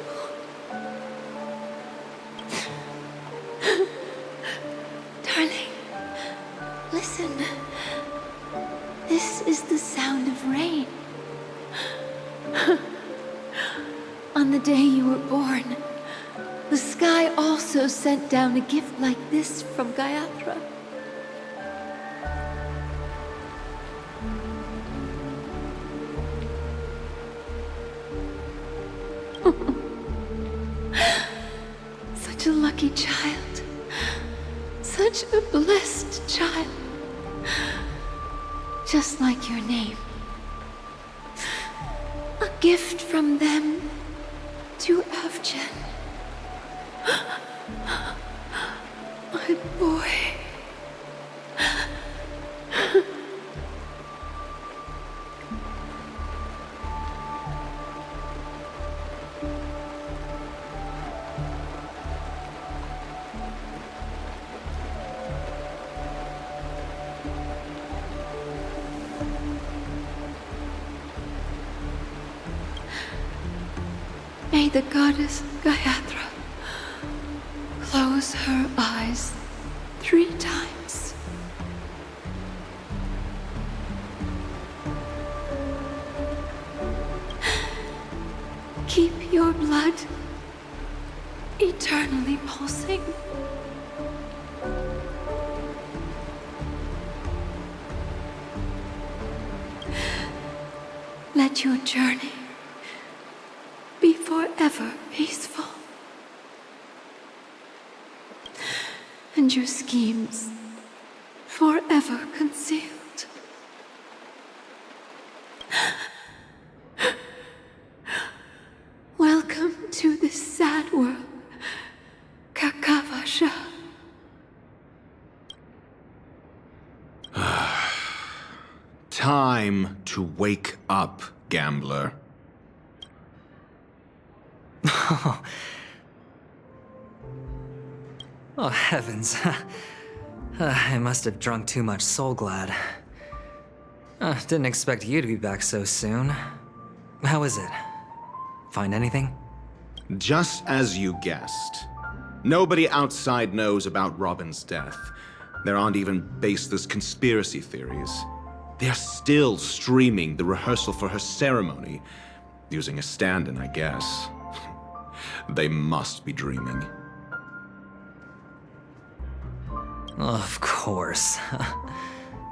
Darling, listen. This is the sound of rain. On the day you were born, the sky also sent down a gift like this from Gaiathra. Such a lucky child. Such a blessed child. Just like your name. A gift from them to Avgen. My boy. May the goddess Gaiathra close her eyes 3 times. Keep your blood eternally pulsing. Let your journey be forever peaceful. And your schemes ever concealed. Welcome to this sad world, Kakavasha. Time to wake up, gambler. Oh, heavens. I must have drunk too much Soul Glad. Didn't expect you to be back so soon. How is it? Find anything? Just as you guessed. Nobody outside knows about Robin's death. There aren't even baseless conspiracy theories. They're still streaming the rehearsal for her ceremony, using a stand-in, I guess. They must be dreaming. Of course.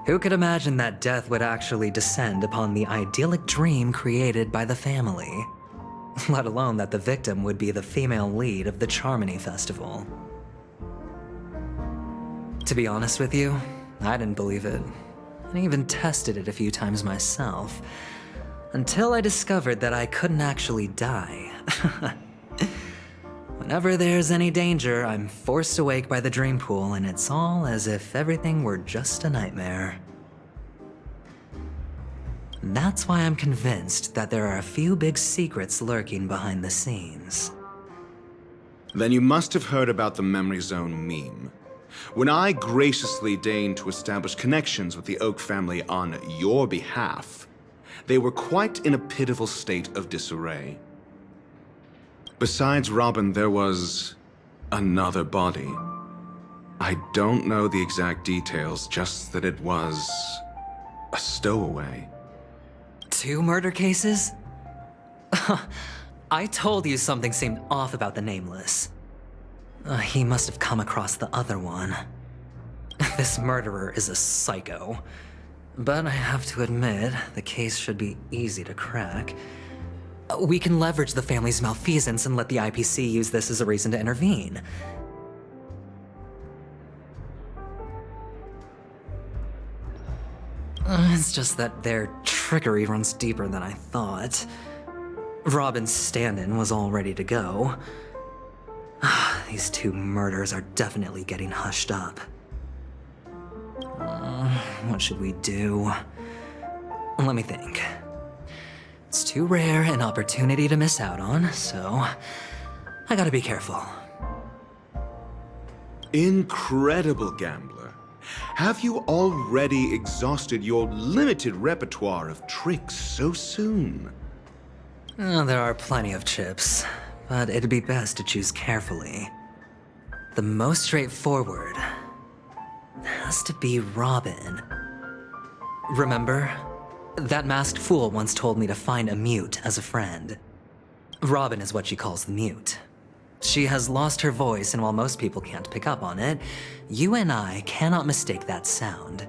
Who could imagine that death would actually descend upon the idyllic dream created by the family? Let alone that the victim would be the female lead of the Charmony Festival. To be honest with you, I didn't believe it. I even tested it a few times myself, until I discovered that I couldn't actually die. Whenever there's any danger, I'm forced awake by the dream pool, and it's all as if everything were just a nightmare. That's why I'm convinced that there are a few big secrets lurking behind the scenes. Then you must have heard about the Memory Zone meme. When I graciously deigned to establish connections with the Oak family on your behalf, they were quite in a pitiful state of disarray. Besides Robin, there was another body. I don't know the exact details, just that it was a stowaway. 2 murder cases? I told you something seemed off about the Nameless. He must have come across the other one. This murderer is a psycho. But I have to admit, the case should be easy to crack. We can leverage the family's malfeasance and let the IPC use this as a reason to intervene. It's just that their trickery runs deeper than I thought. Robin's stand-in was all ready to go. These 2 murders are definitely getting hushed up. What should we do? Let me think. It's too rare an opportunity to miss out on, so I gotta be careful. Incredible, gambler. Have you already exhausted your limited repertoire of tricks so soon? There are plenty of chips, but it'd be best to choose carefully. The most straightforward has to be Robin. Remember? That masked fool once told me to find a mute as a friend. Robin is what she calls the mute. She has lost her voice, and while most people can't pick up on it, you and I cannot mistake that sound.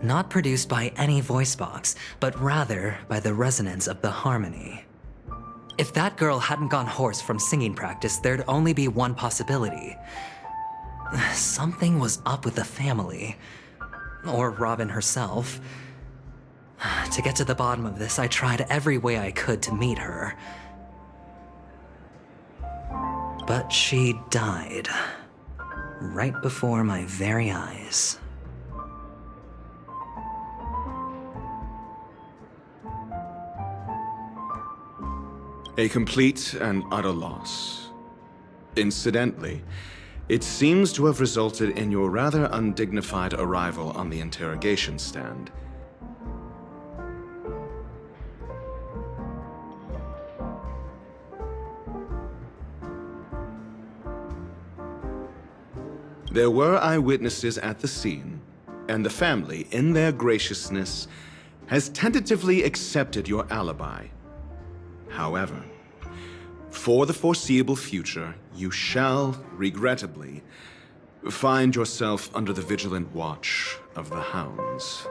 Not produced by any voice box, but rather by the resonance of the harmony. If that girl hadn't gone hoarse from singing practice, there'd only be one possibility. Something was up with the family. Or Robin herself. To get to the bottom of this, I tried every way I could to meet her. But she died. Right before my very eyes. A complete and utter loss. Incidentally, it seems to have resulted in your rather undignified arrival on the interrogation stand. There were eyewitnesses at the scene, and the family, in their graciousness, has tentatively accepted your alibi. However, for the foreseeable future, you shall, regrettably, find yourself under the vigilant watch of the hounds.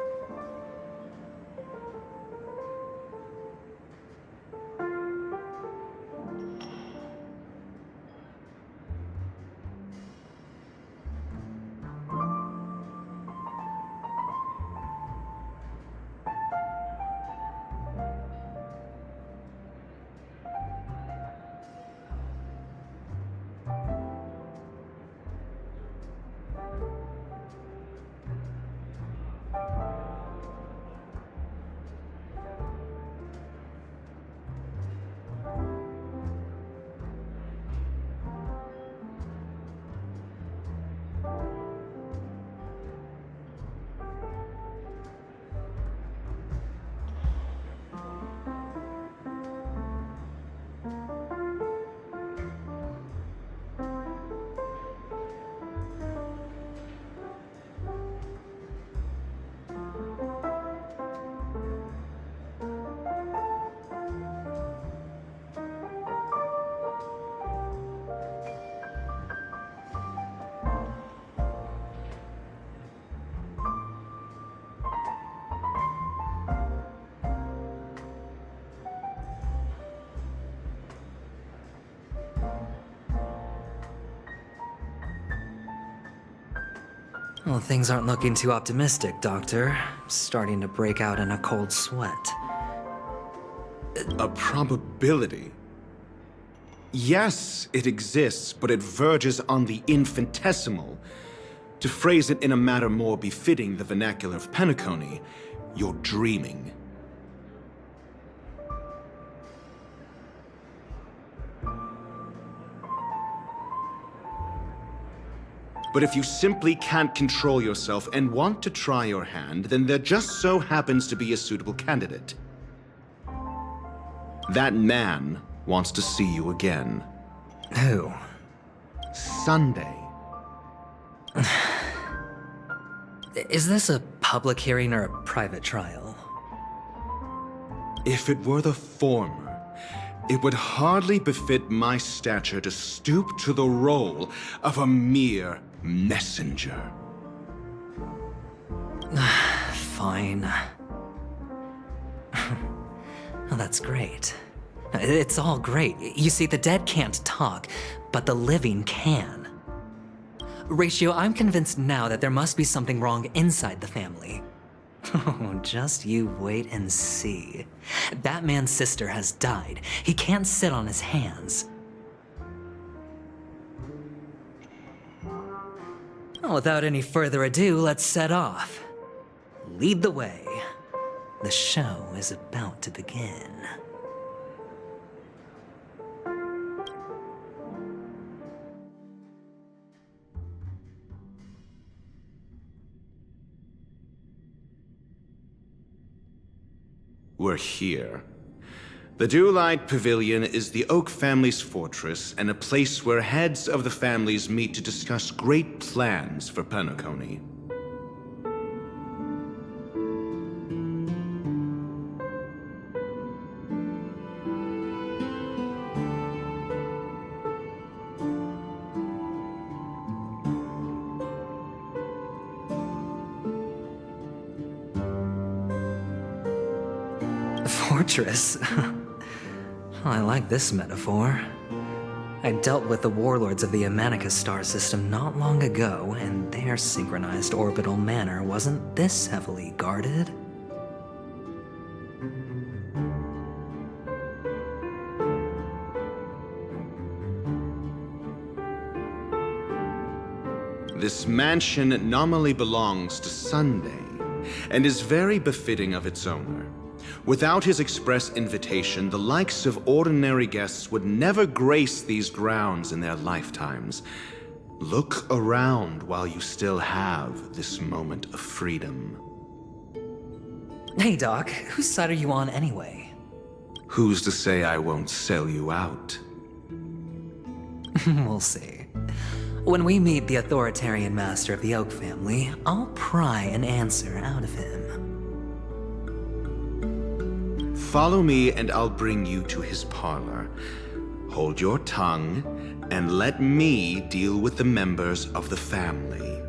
Well, things aren't looking too optimistic, Doctor. I'm starting to break out in a cold sweat. A probability? Yes, it exists, but it verges on the infinitesimal. To phrase it in a manner more befitting the vernacular of Penacony, you're dreaming. But if you simply can't control yourself and want to try your hand, then there just so happens to be a suitable candidate. That man wants to see you again. Who? Sunday. Is this a public hearing or a private trial? If it were the former, it would hardly befit my stature to stoop to the role of a mere messenger. Fine. Oh, that's great. It's all great. You see, the dead can't talk, but the living can. Ratio, I'm convinced now that there must be something wrong inside the family. Oh, just you wait and see. That man's sister has died. He can't sit on his hands. Well, without any further ado, let's set off. Lead the way. The show is about to begin. We're here. The Dewlight Pavilion is the Oak family's fortress and a place where heads of the families meet to discuss great plans for Penacony. Fortress? I like this metaphor. I dealt with the warlords of the Amanicus star system not long ago, and their synchronized orbital manor wasn't this heavily guarded. This mansion nominally belongs to Sunday, and is very befitting of its owner. Without his express invitation, the likes of ordinary guests would never grace these grounds in their lifetimes. Look around while you still have this moment of freedom. Hey, Doc, whose side are you on anyway? Who's to say I won't sell you out? We'll see. When we meet the authoritarian master of the Oak family, I'll pry an answer out of him. Follow me and I'll bring you to his parlor. Hold your tongue and let me deal with the members of the family.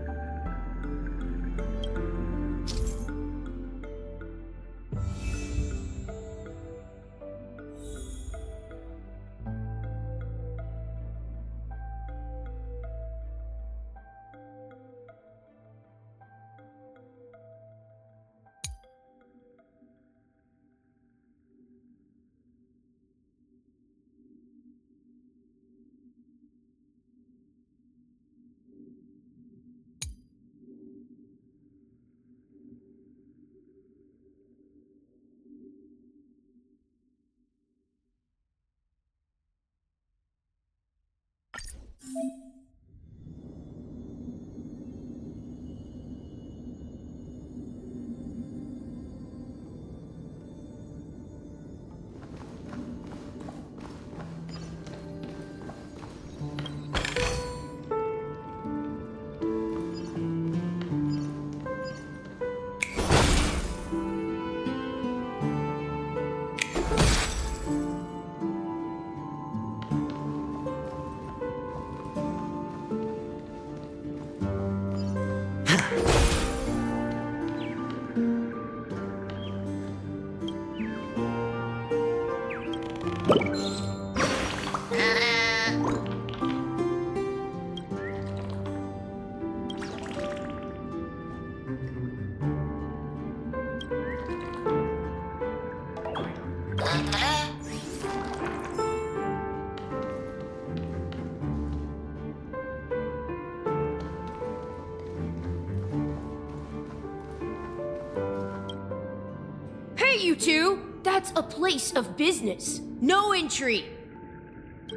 Hey, you two! That's a place of business. No entry.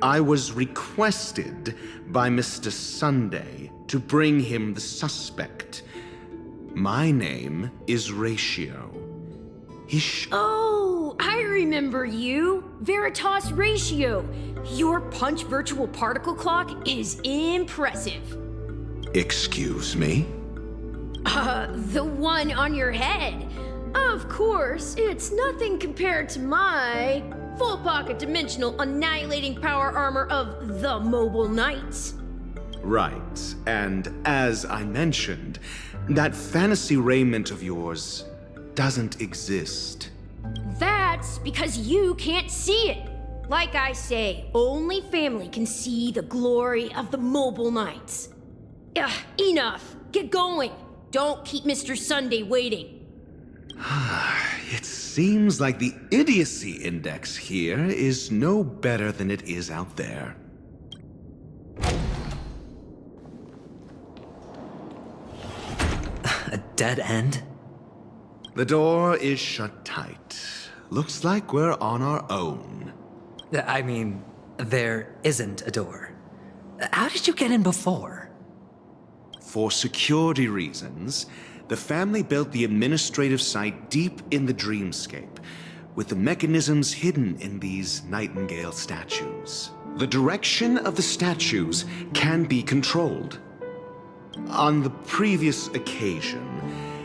I was requested by Mr. Sunday to bring him the suspect. My name is Ratio. Oh, I remember you. Veritas Ratio. Your punch virtual particle clock is impressive. Excuse me? The one on your head. Of course, it's nothing compared to my full pocket dimensional annihilating power armor of the Mobile Knights. Right, and as I mentioned, that fantasy raiment of yours doesn't exist. That's because you can't see it. Like I say, only family can see the glory of the Mobile Knights. Enough. Get going. Don't keep Mr. Sunday waiting. It seems like the idiocy index here is no better than it is out there. A dead end? The door is shut tight. Looks like we're on our own. I mean, there isn't a door. How did you get in before? For security reasons, the family built the administrative site deep in the dreamscape, with the mechanisms hidden in these nightingale statues. The direction of the statues can be controlled. On the previous occasion,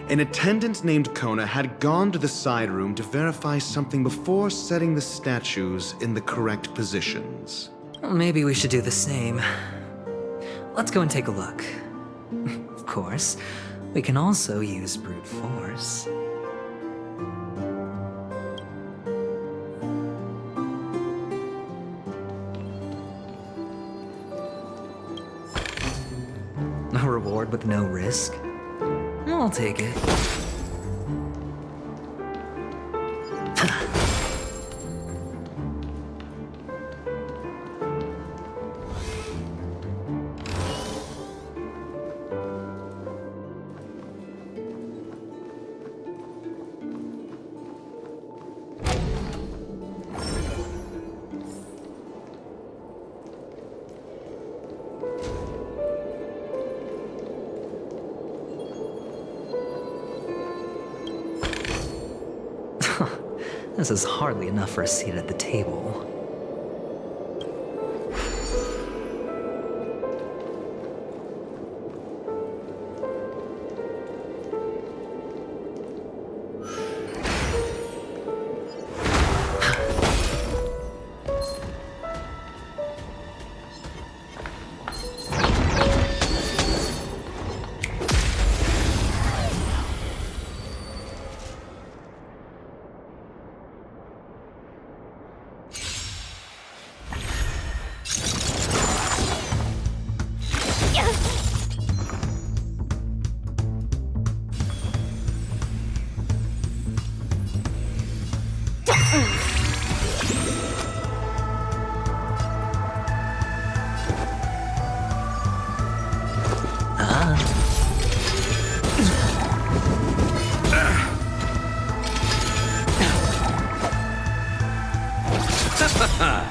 an attendant named Kona had gone to the side room to verify something before setting the statues in the correct positions. Well, maybe we should do the same. Let's go and take a look. Of course, we can also use brute force. A reward with no risk? I'll take it. This is hardly enough for a seat at the table.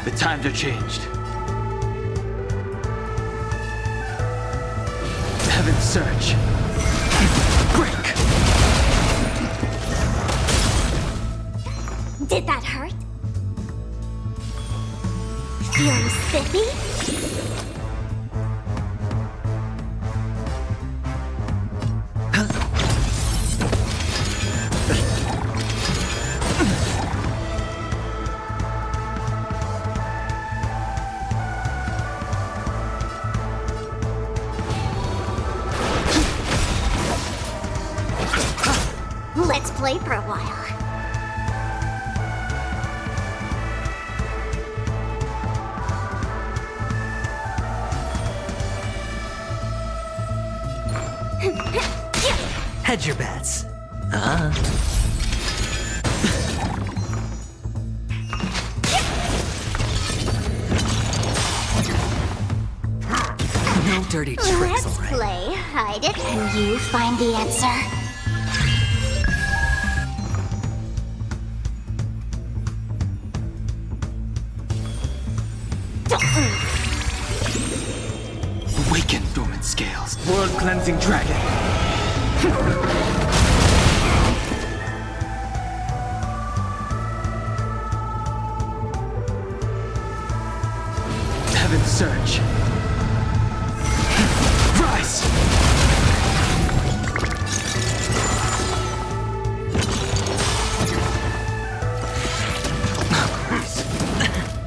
The times are changed. Heaven's surge. Break! Did that hurt? Feeling spiffy? Let's play for a while. Hedge your bets. No dirty tricks, Let's all right? play hide it and you find the answer. World-cleansing dragon. Heaven's surge. Rise!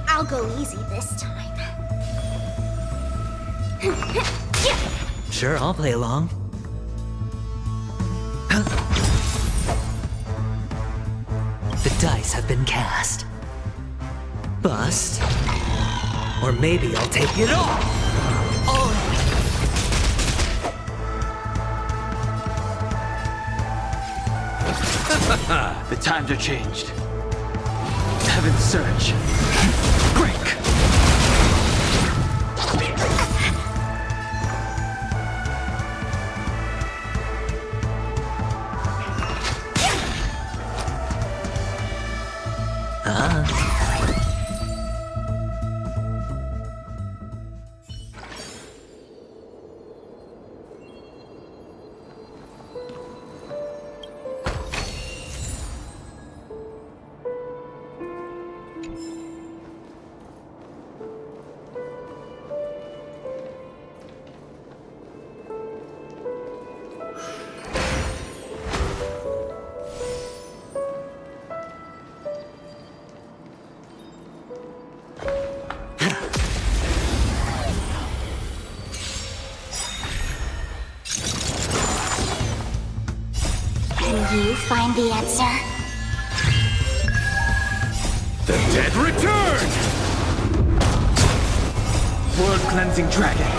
I'll go easy this time. Sure, I'll play along. The dice have been cast. Bust. Or maybe I'll take it all! The times are changed. Heaven's surge. Break! Can you find the answer? The dead return! World-cleansing dragon.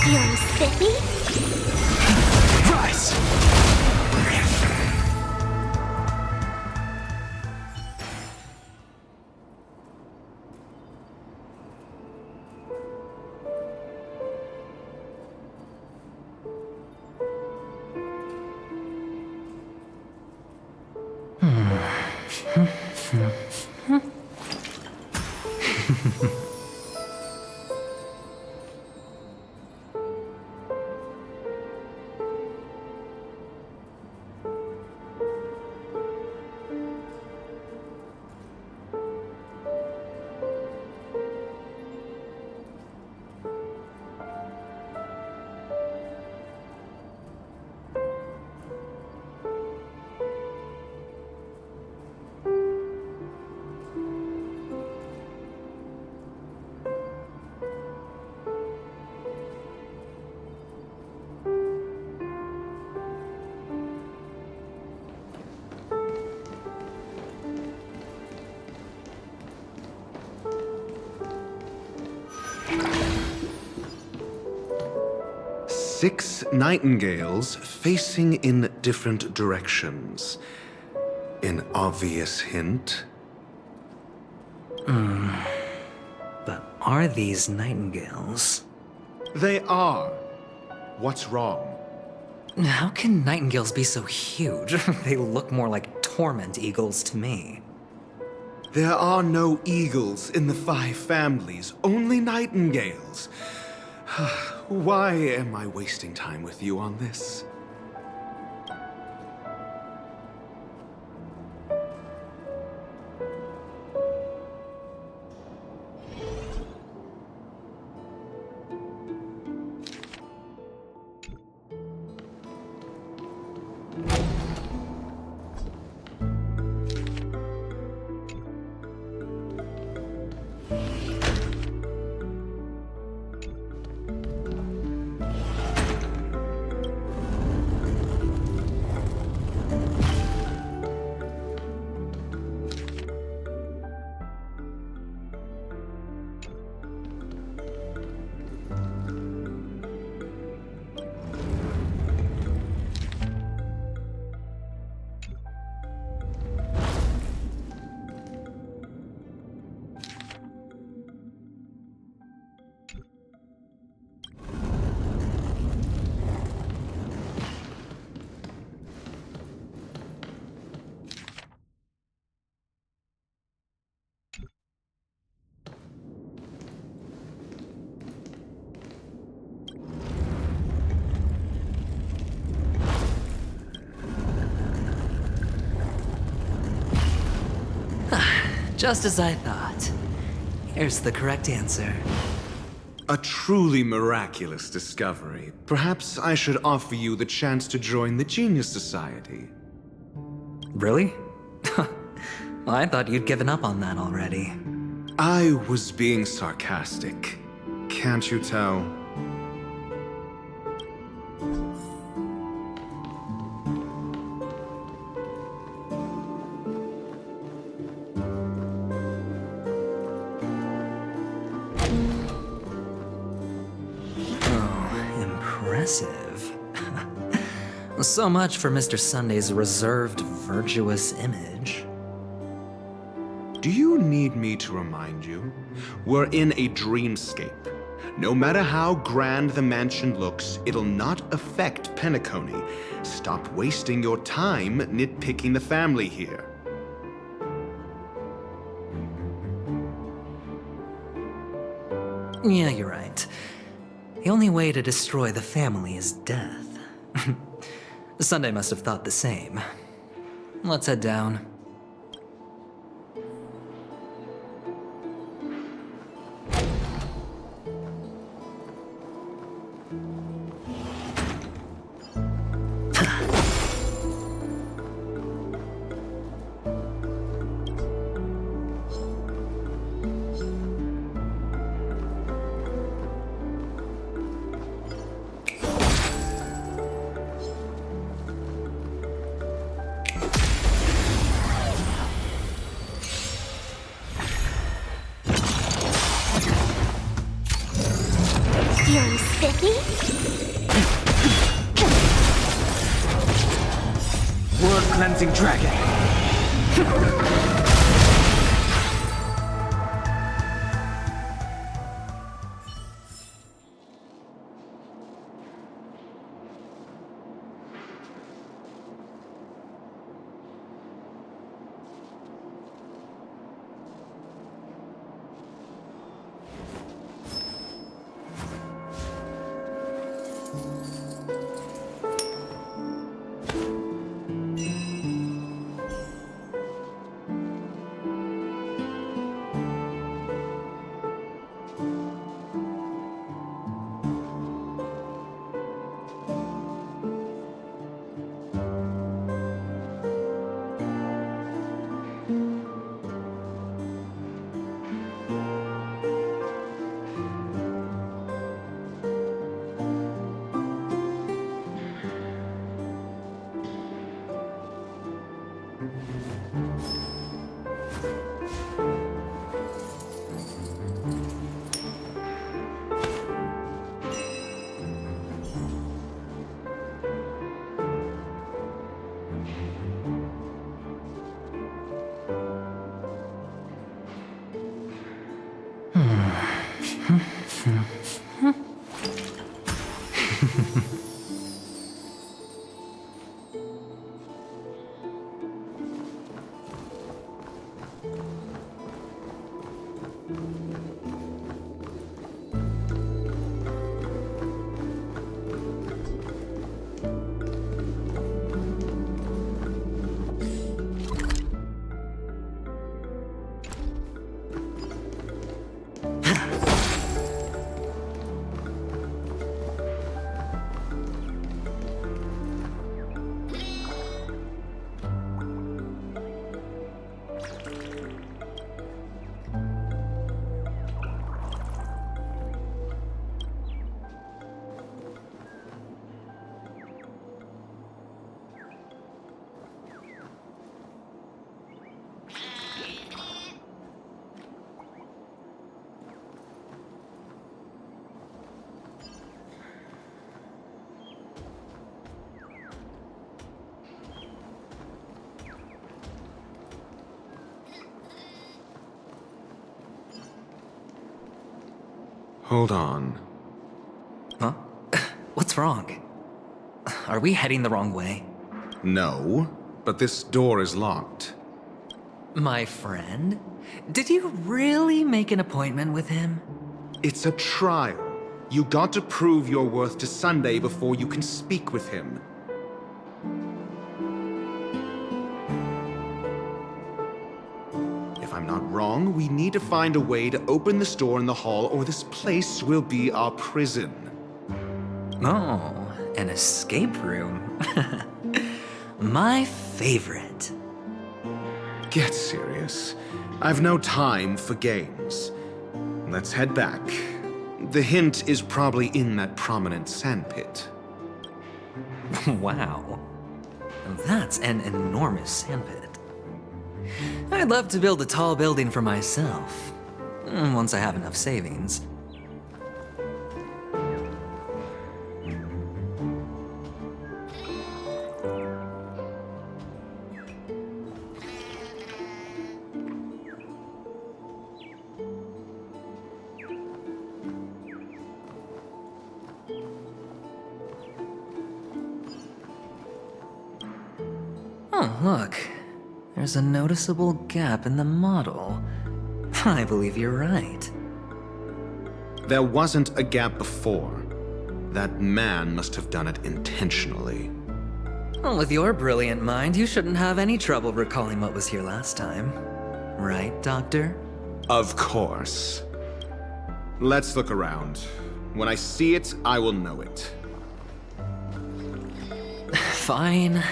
Feeling spiffy? Rise! Six nightingales facing in different directions. An obvious hint. But are these nightingales? They are. What's wrong? How can nightingales be so huge? They look more like torment eagles to me. There are no eagles in the 5 families, only nightingales. Why am I wasting time with you on this? Just as I thought. Here's the correct answer. A truly miraculous discovery. Perhaps I should offer you the chance to join the Genius Society. Really? Well, I thought you'd given up on that already. I was being sarcastic. Can't you tell? Impressive. So much for Mr. Sunday's reserved, virtuous image. Do you need me to remind you? We're in a dreamscape. No matter how grand the mansion looks, it'll not affect Penacony. Stop wasting your time nitpicking the family here. Yeah, you're right. The only way to destroy the family is death. Sunday must have thought the same. Let's head down. Feeling spiffy? World cleansing dragon. Hold on. Huh? What's wrong? Are we heading the wrong way? No, but this door is locked. My friend? Did you really make an appointment with him? It's a trial. You got to prove your worth to Sunday before you can speak with him. If I'm not wrong, wrong, we need to find a way to open the store in the hall, or this place will be our prison. Oh, an escape room. My favorite. Get serious. I've no time for games. Let's head back. The hint is probably in that prominent sandpit. Wow. That's an enormous sandpit. I'd love to build a tall building for myself, once I have enough savings. Oh, look. There's a noticeable gap in the model. I believe you're right. There wasn't a gap before. That man must have done it intentionally. Well, with your brilliant mind, you shouldn't have any trouble recalling what was here last time. Right, Doctor? Of course. Let's look around. When I see it, I will know it. Fine.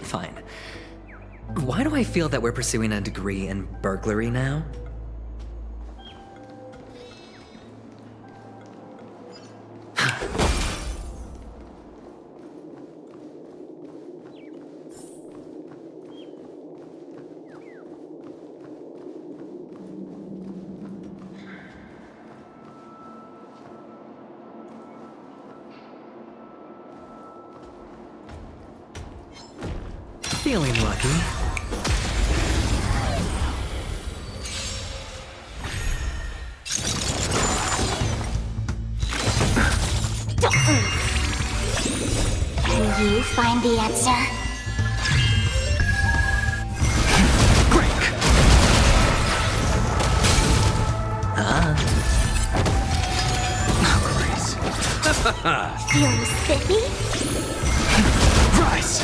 Fine. Why do I feel that we're pursuing a degree in burglary now? Feeling lucky. Can you find the answer? Feeling spiffy? Rise!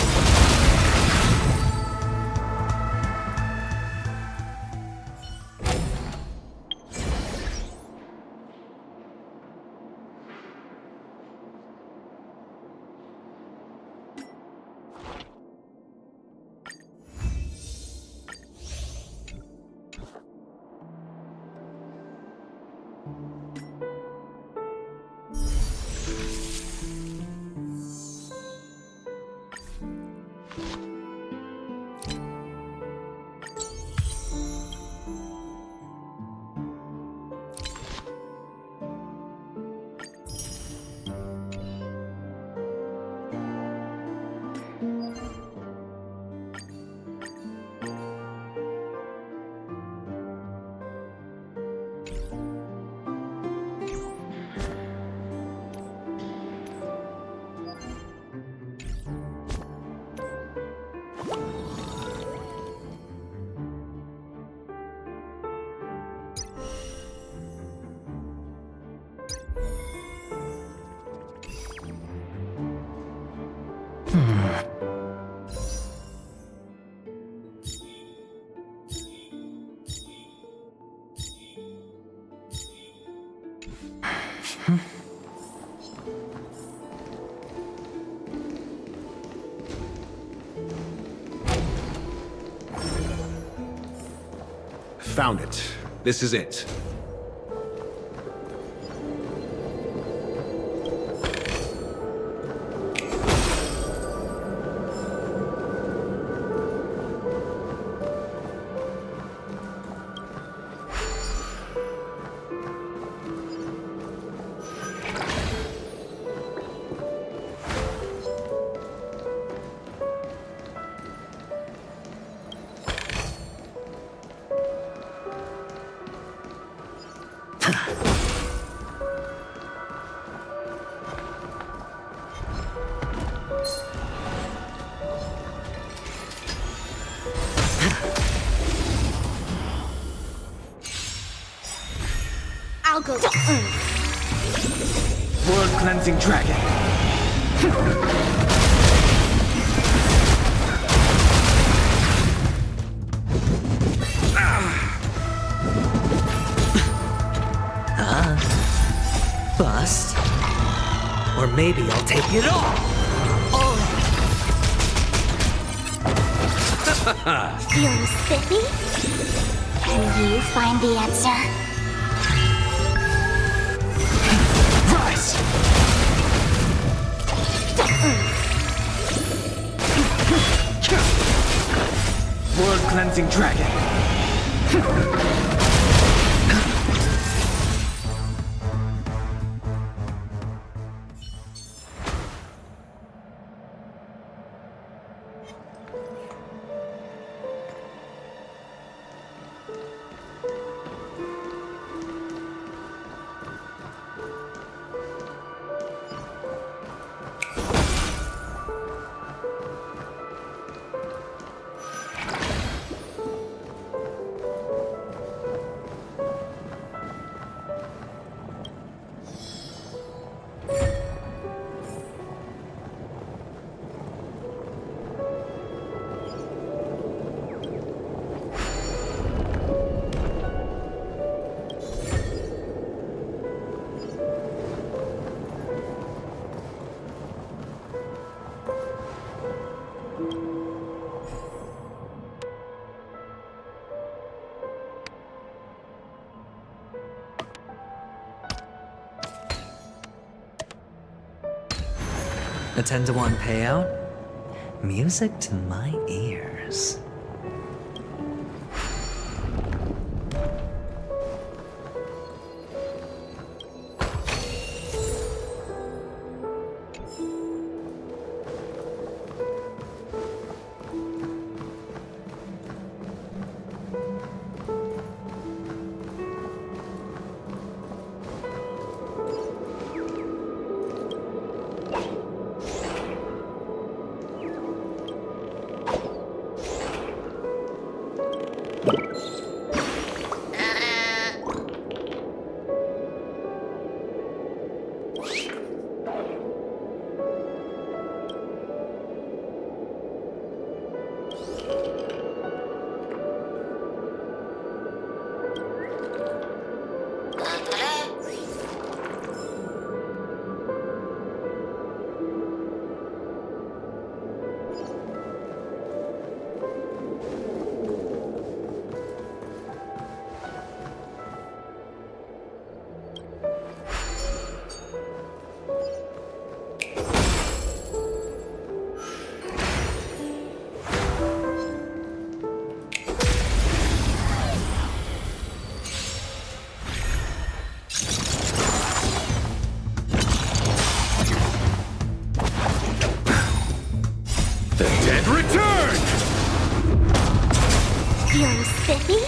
Found it. This is it. I'll go. World cleansing dragon. bust. Or maybe I'll take it all! Feeling spiffy? Can you find the answer? Rise! World cleansing dragon. A 10-to-1 payout? Music to my ears. Feeling spiffy?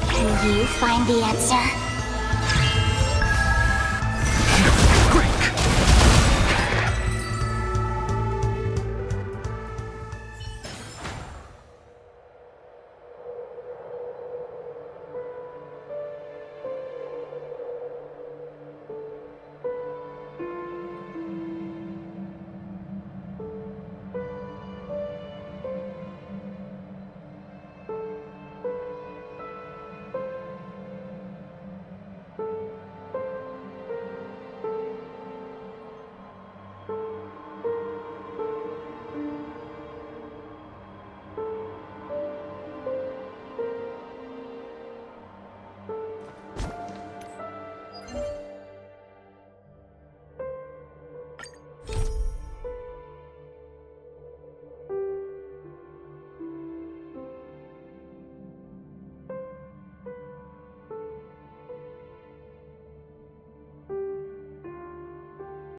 Can you find the answer?